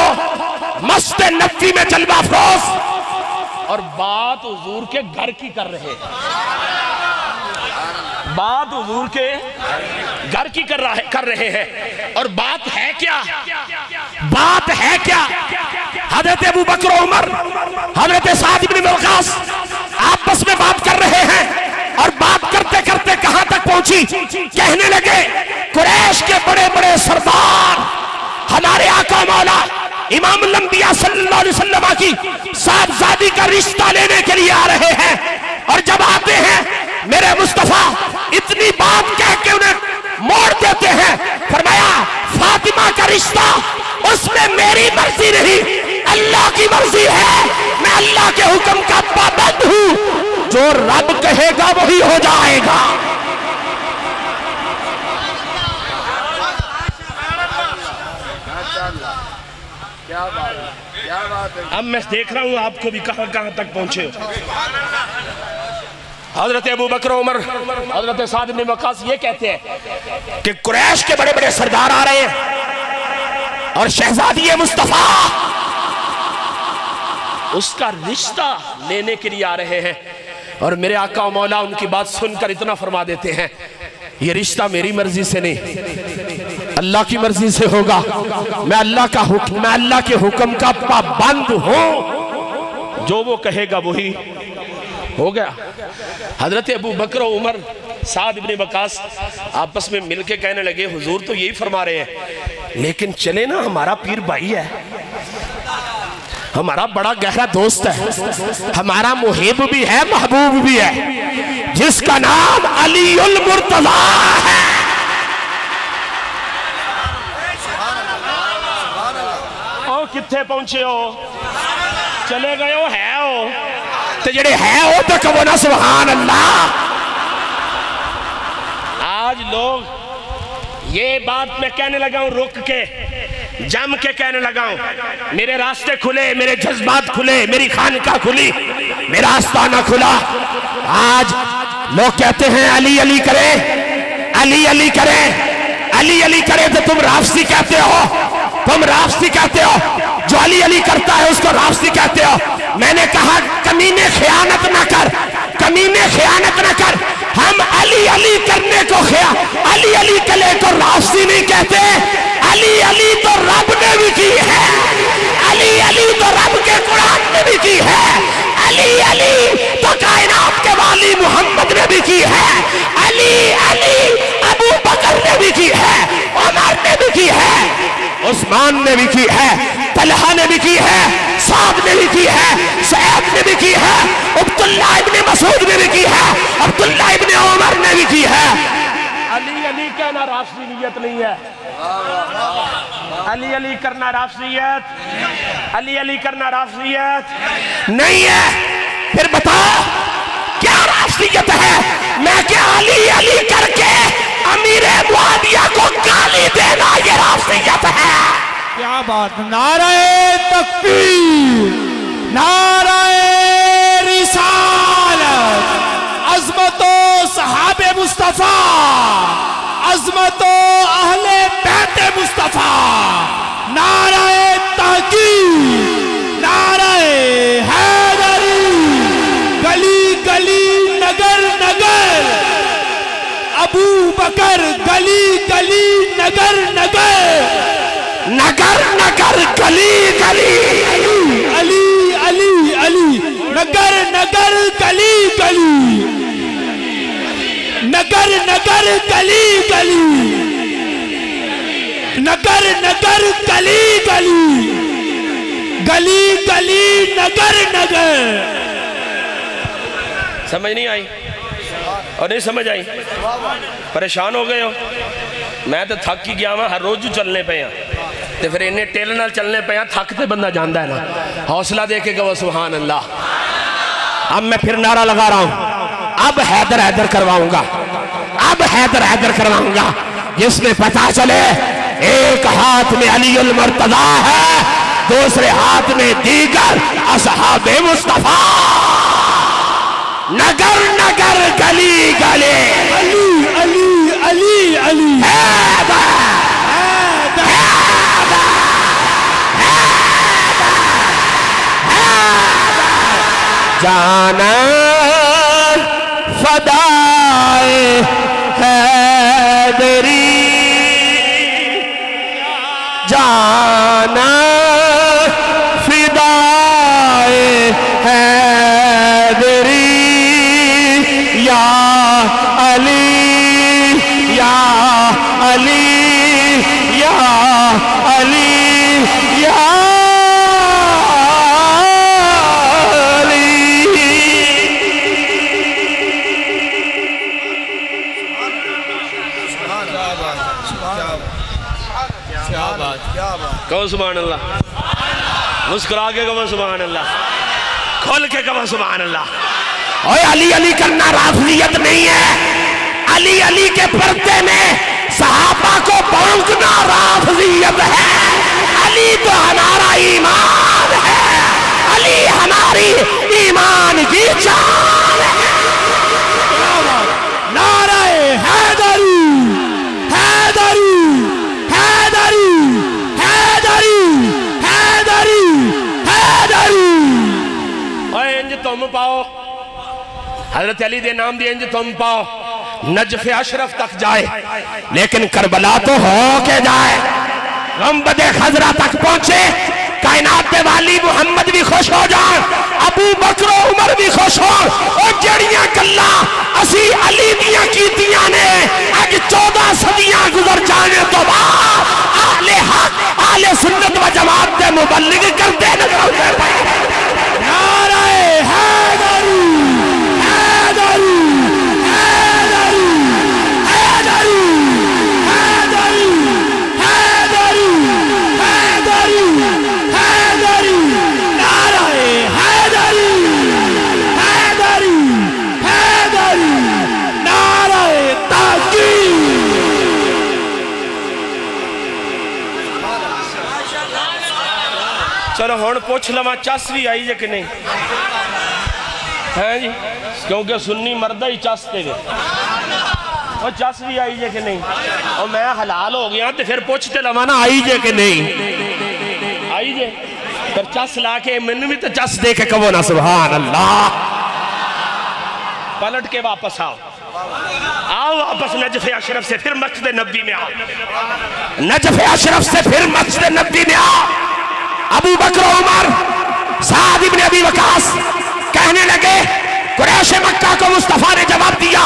مسجد نبوی میں جلوہ افروز، اور بات حضور کے گھر کی کر رہے ہیں، بات حضور کے گھر کی کر رہے ہیں، اور بات ہے کیا؟ بات ہے کیا؟ حضرت ابو بکر عمر، حضرت سعد بن وقاص آپس میں بات کر رہے ہیں، اور بات کرتے کرتے کہاں تک پہنچی؟ کہنے لگے قریش کے بڑے بڑے سردار ہمارے آقا مولا امام الانبیاء صلی اللہ علیہ وسلم کی صاحبزادی کا رشتہ لینے کے لیے آ رہے ہیں، اور جب آتے ہیں میرے مصطفیٰ اتنی بات کہہ کے انہیں موڑ دیتے ہیں. فرمایا فاطمہ کا رشتہ اس میں میری مرضی نہیں اللہ کی مرضی ہے. میں اللہ کے حکم کا پابند ہوں. جو رب کہے گا وہی ہو جائے گا. اب میں دیکھ رہا ہوں آپ کو بھی کہاں کہاں تک پہنچے. حضرت ابو بکر عمر حضرت سعد بن وقاص یہ کہتے ہیں کہ قریش کے بڑے بڑے سردار آ رہے ہیں اور شہزادی مصطفیٰ اس کا رشتہ لینے کے لیے آ رہے ہیں. اور میرے آقا و مولا ان کی بات سن کر اتنا فرما دیتے ہیں یہ رشتہ میری مرضی سے نہیں اللہ کی مرضی سے ہوگا. میں اللہ کے حکم کا پابند ہوں. جو وہ کہے گا وہی ہو گیا. حضرت ابو بکر و عمر سعد بن وقاص آپس میں مل کے کہنے لگے حضور تو یہی فرما رہے ہیں لیکن چلے نا ہمارا پیر بھائی ہے ہمارا بڑا گہرا دوست ہے ہمارا محب بھی ہے محبوب بھی ہے جس کا نام علی المرتضی ہے. کتھے پہنچے ہو چلے گئے ہو ہے ہو تو جڑے ہے ہو تو کہو نا سبحان اللہ. آج لوگ یہ بات میں کہنے لگا ہوں رک کے جم کے کہنے لگا ہوں. میرے راستے کھلے میرے جذبات کھلے میری خانقاہ کھلی میرا آستانہ کھلا. آج لوگ کہتے ہیں علی علی کرے علی علی کرے علی علی کرے تو تم رافضی کہتے ہو تم رافضی کہتے ہو. جو علی علی کرتا ہے اس کو رافضی کہتے ہو. میں نے کہا کمینے خیانت نہ کر کمینے خیانت نہ کر. ہم علی علی کرنے کو علی علی کلے کو رافضی نہیں کہتے. علی علی تو رب نے بھی کی ہے علی علی تو رب کے قرآن نے بھی کی ہے علی علی تو کائنات کے والی محمد نے بھی کی ہے علی علی ابو بکر نے بھی کی ہے عمر نے بھی کی ہے عثمان نے بھی کی ہے طلحہ نے بھی کی ہے سعد نے بھی کی ہے سعید نے بھی کی ہے عبداللہ ابن مسعود نے بھی کی ہے عبداللہ ابن عمر نے بھی کی ہے. علی علی کہنا رافضیت نہیں ہے علی علی کرنا رافضیت علی علی کرنا رافضیت نہیں ہے. پھر بتا کیا رافضیت ہے؟ میں کیا علی علی کر کے امیر معاویہ کو گالی دینا یہ رافضیت ہے؟ کیا بات. نعرہ تکبیر نعرہ رسالت عظمت و صحاب مصطفیٰ عظمت و اہل بیت مصطفیٰ نعرہ تحقیق نعرہ حیدری گلی گلی نگر نگر ابو بکر گلی گلی نگر نگر نگر نگر گلی گلی علی علی علی نگر نگر گلی گلی نگر نگر گلی گلی نگر نگر گلی گلی گلی گلی نگر نگر. سمجھ نہیں آئی اور نہیں سمجھ آئی پریشان ہو گئے ہو. میں تو تھک ہی گیا ہوں ہر روز جو چلنے پہ ہیں تو پھر انہیں ٹیل نال چلنے پہ ہیں تھکتے بندہ جاندہ ہے نا. حوصلہ دے کے گو سبحان اللہ. اب میں پھر نعرہ لگا رہا ہوں اب حیدر حیدر کرواؤں گا اب حیدر حیدر کرواؤں گا جس میں پتا چلے ایک ہاتھ میں علی المرتضی ہے دوسرے ہاتھ میں دیگر اصحاب مصطفیٰ. نگر نگر گلی گلی علی علی علی علی حیدر جانا فدائے حیدری جانا فدائے حیدری یا علی یا علی یا علی یا کہو سبحان اللہ، مسکرا کے کہو سبحان اللہ، کھول کے کہو سبحان اللہ۔ اوہ علی علی کرنا رافضیت نہیں ہے، علی علی کے پردے میں صحابہ کو بھونکنا رافضیت ہے۔ علی تو ہمارا ایمان ہے، علی ہماری ایمان کی جان ہے۔ نعرہ حیدری حیدری حیدری حیدری حیدری حیدری۔ اوہ انج تم پاؤ، حضرت علی دے نام دی انج تم پاؤ، نجف اشرف تک جائے، لیکن کربلا تو ہو کے جائے، گنبد خضرا تک پہنچے، کائنات پہ والی محمد بھی خوش ہو جائیں، ابو بکر و عمر بھی خوش ہو، اور جڑیاں کلا اسی علی دیاں کیتیاں نے اج 14 صدیاں گزر جانے تو بعد اہل حق اہل سنت و جماعت دے مبلغ کرتے نظر آتے ہیں۔ نعرہ حیدری حیدری حیدری حیدری حیدری حیدری حیدری حیدری۔ نعرہ حیدری حیدری حیدری نعرہ تحقیق۔ چلو ہون پوچھ لما چس بھی آئی جے کہ نہیں ہیں جی، کیونکہ سنی مردہ ہی چستے گئے، اور چس بھی آئی جے کہ نہیں، اور میں حلال ہو گیا تو پھر پوچھتے لما نا آئی جے کہ نہیں آئی جے، پھر چس لا کے من بھی تو چس دے کے کہو نا سبحان اللہ۔ پلٹ کے واپس آؤ، آؤ واپس نجف اشرف سے پھر مسجد نبی میں آؤ، نجف اشرف سے پھر مسجد نبی میں آؤ۔ ابو بکر و عمر سعد ابن ابی وقاص کہنے لگے، قریش مکہ کو مصطفیٰ نے جواب دیا،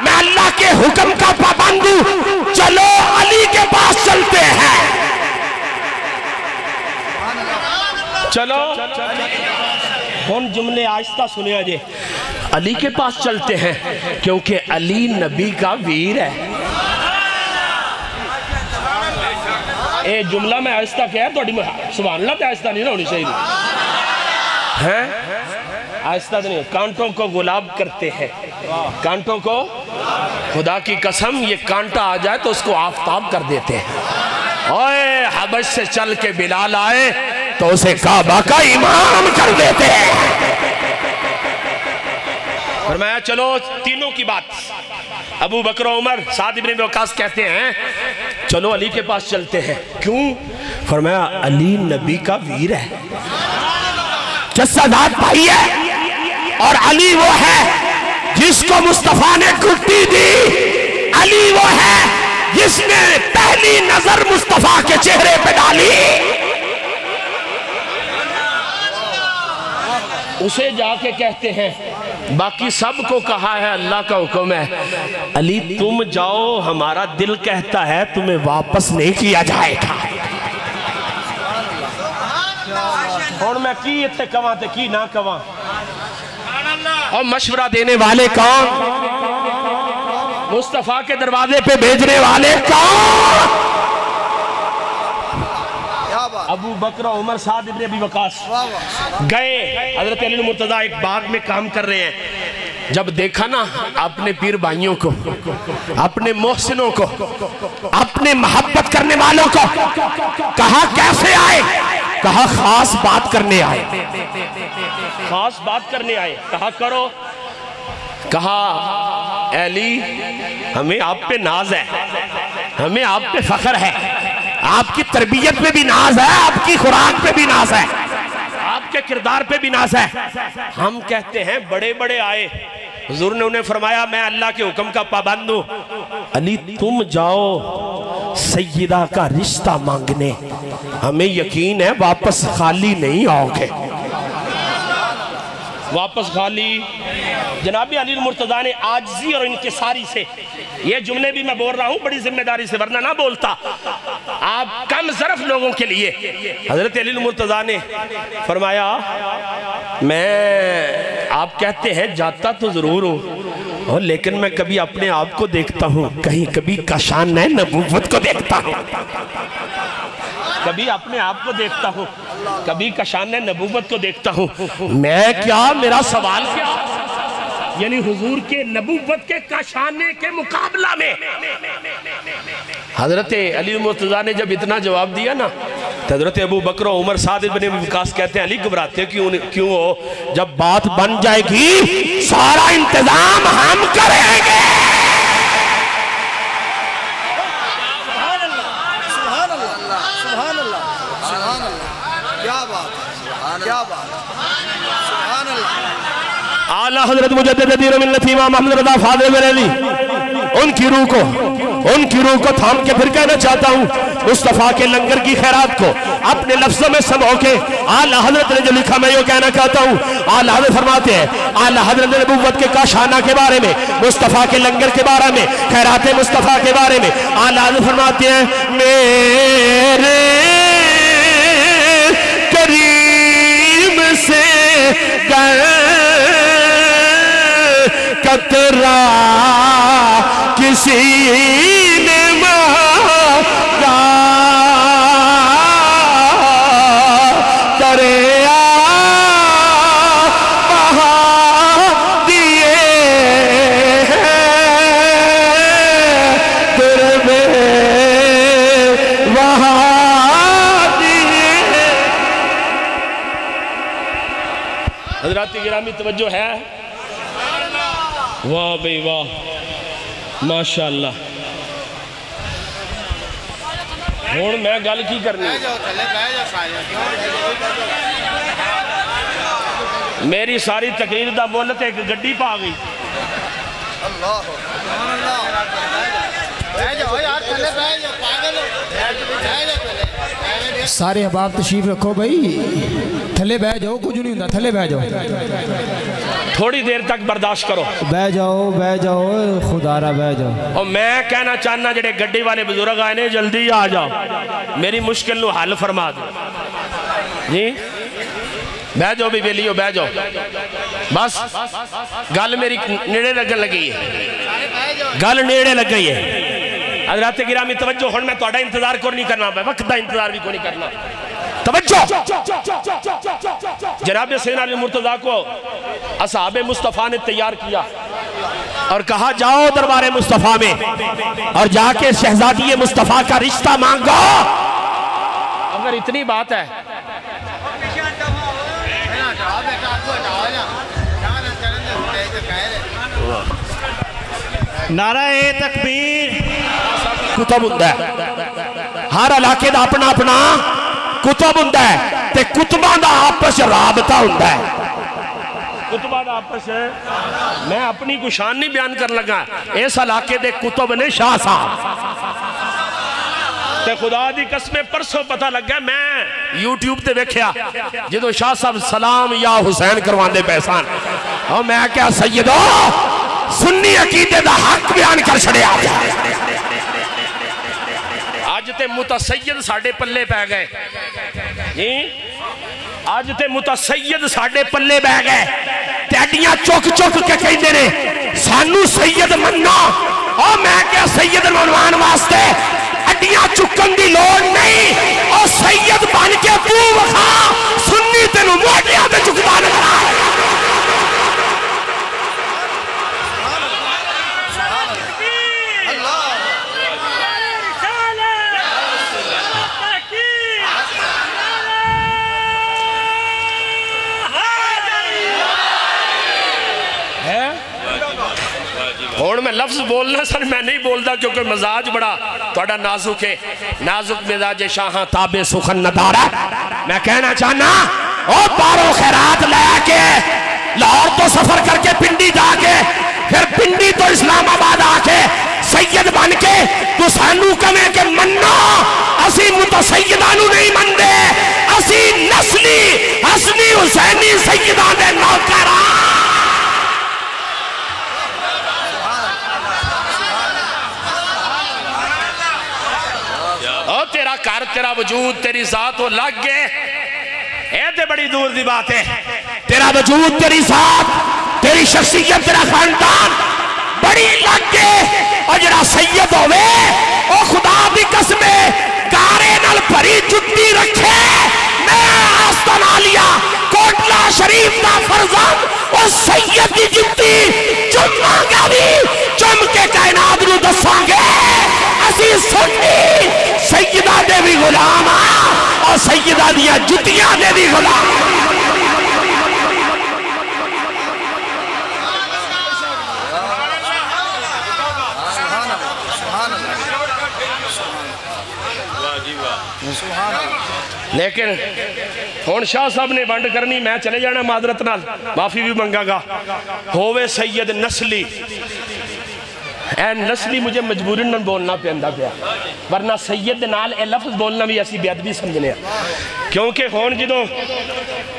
میں اللہ کے حکم کا پابند ہوں، چلو علی کے پاس چلتے ہیں۔ چلو ہون جملے آہستہ سنیا جے، علی کے پاس چلتے ہیں کیونکہ علی نبی کا ویر ہے۔ اے جملہ میں آہستہ کیا ہے، سبحان اللہ تے آہستہ نہیں ہونی چاہیے، آہستہ نہیں، کانٹوں کو گلاب کرتے ہیں، کانٹوں کو خدا کی قسم یہ کانٹا آ جائے تو اس کو آفتاب کر دیتے ہیں۔ اوے حبش سے چل کے بلال آئے تو اسے کعبہ کا امام کر دیتے ہیں۔ فرمایا چلو تینوں کی بات، ابو بکر و عمر سعد ابن وقاص کہتے ہیں چلو علی کے پاس چلتے ہیں، کیوں؟ فرمایا علی نبی کا ویر ہے، جسدات بھائی ہے، اور علی وہ ہے جس کو مصطفیٰ نے گھٹی دی، علی وہ ہے جس نے پہلی نظر مصطفیٰ کے چہرے پہ ڈالی۔ اسے جا کے کہتے ہیں باقی سب کو کہا ہے اللہ کا حکم ہے، علی تم جاؤ، ہمارا دل کہتا ہے تمہیں واپس نہیں کیا جائے گا۔ اور میں کی اتنے کہاں تے کی نہ کہاں، اور مشورہ دینے والے کون؟ مصطفیٰ کے دروازے پہ بھیجنے والے کون؟ ابو بکر و عمر سعد ابن ابی وقاص گئے، حضرت علی مرتضیٰ ایک باغ میں کام کر رہے ہیں، جب دیکھا نا اپنے پیر بھائیوں کو، اپنے محسنوں کو، اپنے محبت کرنے والوں کو، کہا کیسے آئے؟ کہا خاص بات کرنے آئے۔ خاص بات کرنے آئے، کہا کرو، کہا اے علی ہمیں آپ پہ ناز ہے، ہمیں آپ پہ فخر ہے، آپ کی تربیت پہ بھی ناز ہے، آپ کی خوراک پہ بھی ناز ہے، آپ کے کردار پہ بھی ناز ہے۔ ہم کہتے ہیں بڑے بڑے آئے، حضور نے انہیں فرمایا میں اللہ کے حکم کا پابند ہوں، علی تم جاؤ سیدہ کا رشتہ مانگنے، ہمیں یقین ہے واپس خالی نہیں آؤ گے۔ واپس خالی، جناب علی المرتضیٰ نے عاجزی اور انکساری سے، یہ جملے بھی میں بول رہا ہوں بڑی ذمہ داری سے، ورنہ نہ بولتا، آپ کم ظرف لوگوں کے لیے، حضرت علی المرتضیٰ نے فرمایا میں آپ کہتے ہیں جاتا تو ضرور ہوں، لیکن میں کبھی اپنے آپ کو دیکھتا ہوں، کہیں کبھی کشان نبوت کو دیکھتا ہوں۔ کبھی اپنے آپ کو دیکھتا ہوں، کبھی کشان نبوت کو دیکھتا ہوں، میں کیا، میرا سوال کیا، یعنی حضور کے نبوت کے کاشانے کے مقابلہ میں حضرت علی مرتضیٰ نے جب اتنا جواب دیا نا، حضرت ابو بکر و عمر سعد بن وقاص کہتے ہیں علی گھبراتے کیوں ہو، جب بات بن جائے گی سارا انتظام ہم کریں گے۔ سبحان اللہ، سبحان اللہ، سبحان اللہ، سبحان اللہ، کیا بات، کیا بات، سبحان اللہ۔ اعلیٰ حضرت مجدد دین ملت امام محمد رضا فاضل بریلوی، ان کی روح کو تھام کے پھر کہنا چاہتا ہوں، مصطفیٰ کے لنگر کی خیرات کو اپنے لفظوں میں سمو کے اعلیٰ حضرت نے جو لکھا میں یہ کہنا چاہتا ہوں۔ اعلیٰ حضرت فرماتے ہیں، اعلیٰ حضرت نبوت کے کاشانہ کے بارے میں، مصطفیٰ کے لنگر کے بارے میں، خیرات مصطفیٰ کے بارے میں اعلیٰ حضرت فرماتے ہیں، میرے کریم سے قطرہ کسی نے مانگا، دریا بہا دیے ہیں، دربے بہا دیے۔ حضرات گرامی توجہ ہے، واہ بھئی واہ، ماشاءاللہ۔ ہون میں گل کی کرنی، میری ساری تقریر دا بولت ایک گڈی پا گئی۔ سارے احباب تشریف رکھو بھائی، تھلے بہ جاؤ، کچھ نہیں ہوتا، تھلے بہ جاؤ، تھوڑی دیر تک برداشت کرو، بہ جاؤ خدا را بہ جاؤ۔ اور میں کہنا چاہنا جڑے گڈی والے بزرگ آئے نے جلدی آ جاؤ، میری مشکل نو حل فرما دو جی، بہ جاؤ بھی بیلیو، بہ جاؤ، بس گل میری نیڑے لگن لگی ہے، گل نیڑے لگ گئی ہے۔ حضرات گرامی توجہ، ہن میں توڑا انتظار کو نہیں کرنا، وقت دا انتظار بھی کو نہیں کرنا، توجہ۔ جناب سیدنا علی مرتضیٰ کو اصحاب مصطفیٰ نے تیار کیا اور کہا جاؤ دربار مصطفیٰ میں اور جا کے شہزادی مصطفیٰ کا رشتہ مانگو۔ اگر اتنی بات ہے، نعرہ تکبیر، کتب ہوندہ ہے، ہر علاقے دا اپنا اپنا کتب ہوندہ ہے، تے کتبہ دا آپس رابطہ ہوندہ ہے، کتبہ دا آپس ہے۔ میں اپنی کو شان نہیں بیان کر لگا، اس علاقے دے کتب نے شاہ صاحب، تے خدا دی قسمیں پرسوں پتہ لگ گیا، میں یوٹیوب تے دیکھیا جدو شاہ صاحب سلام یا حسین کرواندے پیسان، اور میں کیا سیدو سنی عقیدے دا حق بیان کر چھڑے آ جائے۔ آج تے متسید ساڑھے پلے پہ گئے، آج تے متسید ساڑھے پلے بہ گئے، تیڈیاں چک کے کہیں دینے سانو سید مننا، اور میں کیا سید منوان واسطے اڈیاں چکن دی لوڑ نہیں، اور سید بن کے تو وخا سنی تینو موٹیاں تے چکتا نظر آئے۔ اور میں لفظ بولنا سر میں نہیں بولتا کیونکہ مزاج بڑا توڑا نازک ہے، نازک مزاج شاہاں تابع سخن ندارہ۔ میں کہنا چاہنا او بارو خیرات لے کے لاہور تو سفر کر کے پنڈی جا کے پھر پنڈی تو اسلام آباد آ کے سید بن کے تو سانو کمیں کہ مننا، اسی متسیدانو نہیں من دے، اسی نسلی حسنی حسینی سیدان دے نوکران۔ تیرا کار تیرا وجود تیری ذات وہ لگ گئے، اے تے بڑی دور دی بات ہے، تیرا وجود تیری ذات تیری شخصیت تیرا خاندان بڑی لگ گئے، اور جڑا سید ہوئے او خدا دی قسمیں کارے نال بھری جتی رکھے میں آستانہ لیا کوٹلا شریف دا فرزند اور سید دی جتی چمہ گا بھی چم کے کائنات نو دساں گے اسی سنی سیدہ دے بھی غلام اور سیدہ دیا جتیاں دے بھی غلام لیکن ہون شاہ صاحب نے بانڈ کرنی میں چلے جانا معذرت نال معافی بھی منگا گا ہووے سید نسلی اے نسلی مجھے مجبوراً بولنا پیندہ پیا ورنہ سید نال اے لفظ بولنا بھی ایسی بیعت بھی سمجھنے کیونکہ ہون جدوں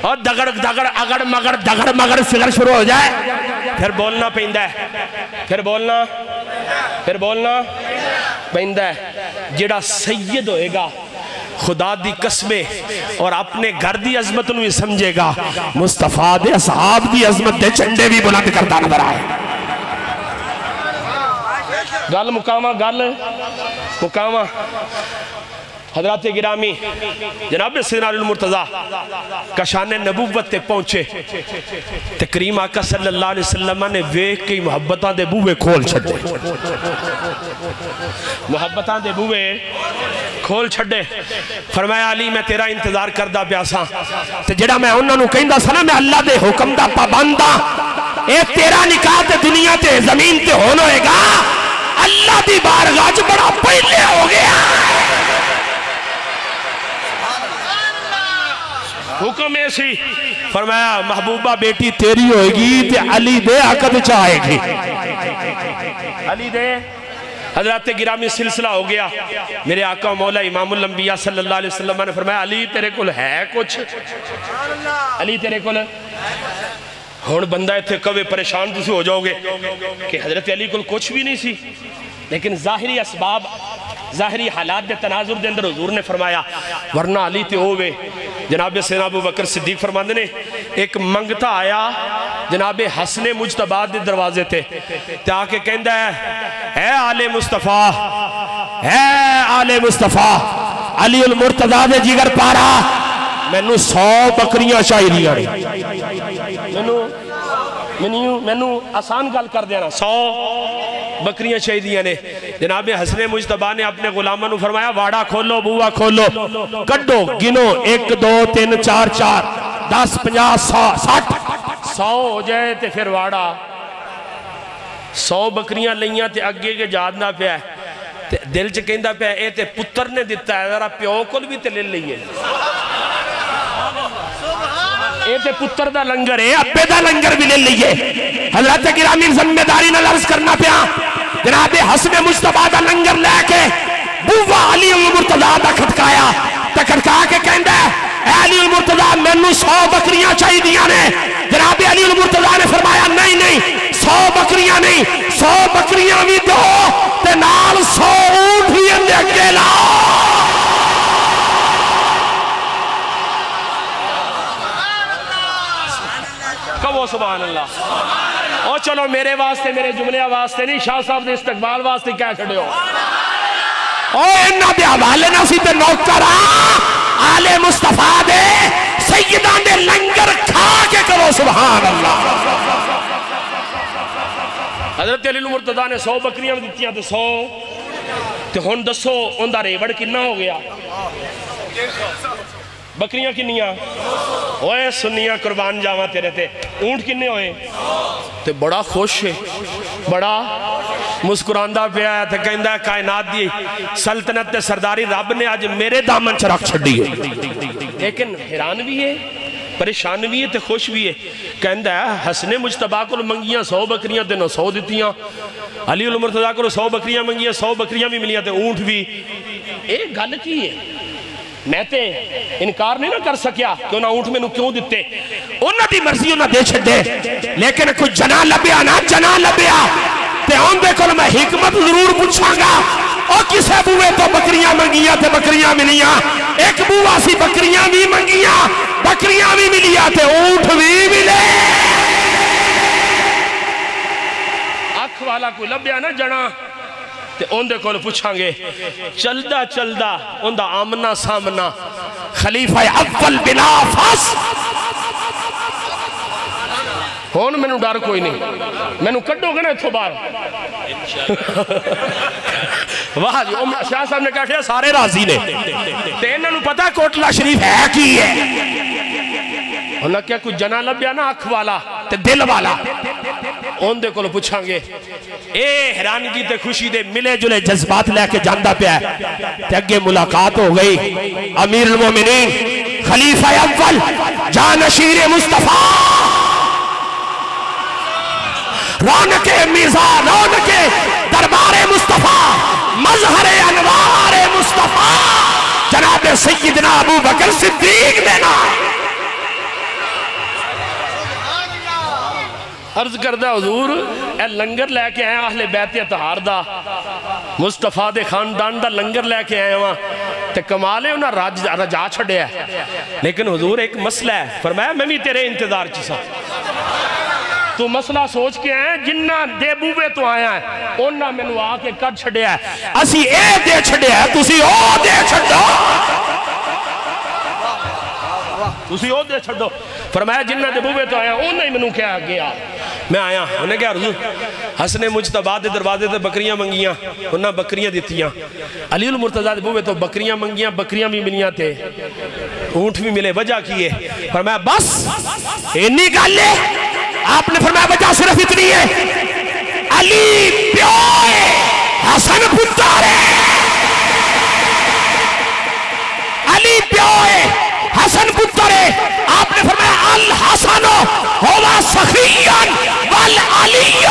اور دگڑ دگڑ اگڑ مگڑ دگڑ مگڑ فگر شروع ہو جائے پھر بولنا پیندہ ہے پھر بولنا پیندہ ہے جڑا سید ہوئے گا خدا دی قسمیں اور اپنے گھر دی عظمت انہوں سمجھے گا مصطفیٰ دے اصحاب دی عظمت دے چنڈے بھی بلند کرتا نظر آئے گل مقامہ حضرات گرامی جناب سیدنا علی المرتضی کا شان نبوت تے پہنچے تکریم آقا صلی اللہ علیہ وسلم نے ویک کی محبتاں دے بوئے کھول چھڑے محبتاں دے بوئے کھول چھڑے فرمایا علی میں تیرا انتظار کردہ پیاساں تے جڑا میں انہوں نے کہیں دا سنا میں اللہ دے حکم دا پابندہ اے تیرا نکاح تے دنیا تے زمین تے ہونے گا اللہ دی بارگاہ جو بڑا پہلے ہو گیا حکم ایسی فرمایا محبوبہ بیٹی تیری ہوئے گی تے علی دے عقد چاہے گی علی دے حضرات گرامی سلسلہ ہو گیا میرے آقا مولا امام الانبیاء صلی اللہ علیہ وسلم نے فرمایا علی تیرے کل ہے کچھ علی تیرے کل ہون بندہ اتھے کوئے پریشان تسی ہو جاؤ گے کہ حضرت علی کل کچھ بھی نہیں سی لیکن ظاہری اسباب ظاہری حالات دے تناظر دے اندر حضور نے فرمایا ورنہ علی تے ہوئے جناب سیدنا ابو بکر صدیق فرماندے نے ایک منگتا آیا جناب حسن مجتبی دے دروازے تے آکے کہندہ ہے اے آل مصطفیٰ علی المرتضی دے جگر پارا میں نو 100 بکریاں چاہی دیا میں نو آسان گل کر دینا 100 بکریاں چاہی دیا نے جناب حسن مجتبی نے اپنے غلامہ نو فرمایا واڑا کھولو بوہ کھولو کڈو گنو 1 2 3 4 4 10 50 60 100 ہو جائے تے پھر واڑا 100 بکریاں لئیاں تے اگے کے جاد نہ پہ ہے دل چکیندہ پہ اے تے پتر نے دیتا ہے ذرا پیو کل بھی تے لے لئیے اے تے پتر دا لنگر ہے ابے دا لنگر بھی لے لئیے حضرت گرامی ذمہ داری نہ لرز کرنا پیا جناب حسن مجتبی دا لنگر لے کے بوہ علی المرتضی دا کھٹکایا تا کھٹکا کے کہندہ اے علی المرتضی میں نو 100 بکریاں چاہی دیا نے جناب علی المرتضی نے فرمایا نہیں 100 بکریاں نہیں 100 بکریاں بھی دو تے نال 100 اونٹ بھی اندے کے لاؤ کبھو سبحان اللہ اور چلو میرے واسطے میرے جملے واسطے نہیں شاہ صاحب دے استقبال واسطے کیا کھڑے ہو انہاں دے حوالے نہ سی تے نوکرہ آل مصطفیٰ دے سیدان دے لنگر کھا کے کرو سبحان اللہ حضرت علی المرتضی نے 100 بکریاں دیتیاں تے 100 تے ہون دسو اندہ ریوڑ کننا ہو گیا بکریاں کنیاں اوے سنیاں قربان جاواں تیرے تے اونٹ کنے ہوئے تے بڑا خوش ہے بڑا مسکراندہ پہ آیا تھا کہندہ ہے کائنات دی سلطنت تے سرداری رب نے آج میرے دامن چرک چھڑی ہے لیکن حیران بھی ہے پریشان بھی ہے تے خوش بھی ہے کہندہ ہے حسن مجتبی کو منگیاں 100 بکریاں تے 900 دیتیاں علی المرتضی کو 100 بکریاں منگیاں 100 بکریاں بھی ملیاں تے اونٹ بھی ایک گل کی ہے میں تے انکار نہیں نہ کر سکیا کہ انہاں اونٹ میں نو کیوں دیتے انہاں دی مرضی انہاں دے چھڑ دے لیکن کچھ جنا لبیا نا جنا لبیا تے آن دے کل میں حکمت ضرور پوچھاں گا اور کسے بوئے تو بکریاں منگیاں تے بکریاں ملیاں ایک بوہ سی بکریاں بھی منگیاں بکریاں بھی ملیاں تے اونٹ بھی ملے آنکھ والا کوئی لبیا نا جنا تے اون دے کول پوچھاں گے چلدا چلدا اون دا آمنا سامنا خلیفہ اول بلا فاس ہون میں نو ڈر کوئی نہیں میں نو کڈو گے نا اتھو باہر واہ جی شاہ صاحب نے کہا سارے راضی نے تے انہاں نو پتہ کوٹلہ شریف ہے کی ہے انہاں کیا کوئی جنا لبیا نا اکھ والا تے دل والا اون دے کولو پوچھاں گے اے حیرانگی تے خوشی دے ملے جلے جذبات لے کے جاندہ پیا تے اگے ملاقات ہو گئی امیر المومنین خلیفہ اول جانشیر مصطفیٰ رونق میزان رونق دربار مصطفیٰ مظہر انوار مصطفیٰ جناب سیدنا ابو بکر صدیق دینا عرض کردہ حضور اے لنگر لے کے آئے اہل بیت اطہار دا مصطفیٰ دے خاندان دا لنگر لے کے آئے وہاں تے کمالے انہاں رجا چھڑے ہے لیکن حضور ایک مسئلہ ہے فرمایا میں بھی تیرے انتظار چیسا تو مسئلہ سوچ کے آئے جنہ دے بوبے تو آیا ہے انہاں میں نو آکے کر چھڑے ہے اسی اے دے چھڑے ہے تسی او دے چھڑو تسی او دے چھڑو فرمایا جنہ دے بوبے تو آیا انہاں ہی میں نو کیا گیا میں آیا انہیں کہا حضور حسن مجتبہ دے دروازے تے بکریاں منگیاں انہاں بکریاں دیتیاں علی المرتضیٰ دے بوبے تو بکریاں منگیاں بکریاں بھی ملیاں تھے اونٹ بھی ملے وجہ کیے فرمایا بس انہی گال لے آپ نے فرمایا وجہ صرف اتنی ہے علی پیوئے حسن پتر ہے علی پیوئے حسن پتر ہے آپ نے فرمایا الحسن ہوا سخیان والعلی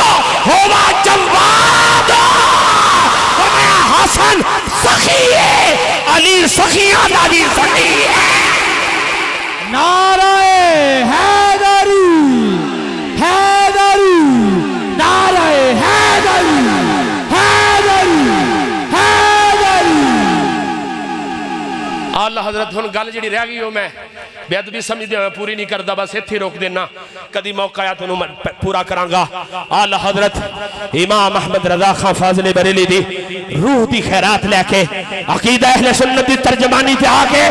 ہوا جواد فرمایا حسن سخی ہے علی سخیان علی سخی ہے نعرہ حیدری حیدری نعرہ حیدری حیدری حیدری اللہ حضرت ہن گل جڑی رہ گئی ہو میں بے ادبی سمجھ دیا میں پوری نہیں کردہ بس اتھی روک دینا کدی موقع آیا تو پورا کرانگا آلہ حضرت امام احمد رضا خان فاضل بریلی دی روح دی خیرات لے کے عقیدہ اہل سنت دی ترجمانی تے آگے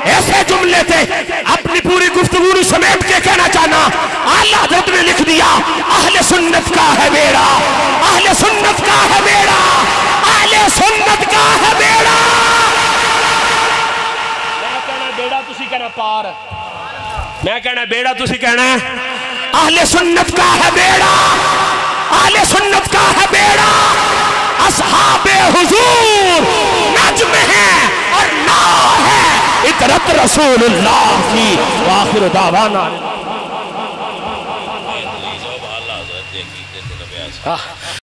ایسے جملے تھے اپنی پوری گفتگو سمیٹ کے کہنا چاہنا آلہ حضرت نے لکھ دیا اہل سنت کا ہے بیڑا اہل سنت کا ہے بیڑا اہل سنت کا ہے بیڑا بیڑا تسی کہنا پار میں کہنا بیڑا تسی کہنا اہل سنت کا ہے بیڑا اہل سنت کا ہے بیڑا اصحاب حضور نجم ہے اور نا ہے اطرت رسول اللہ کی وآخر دعوانا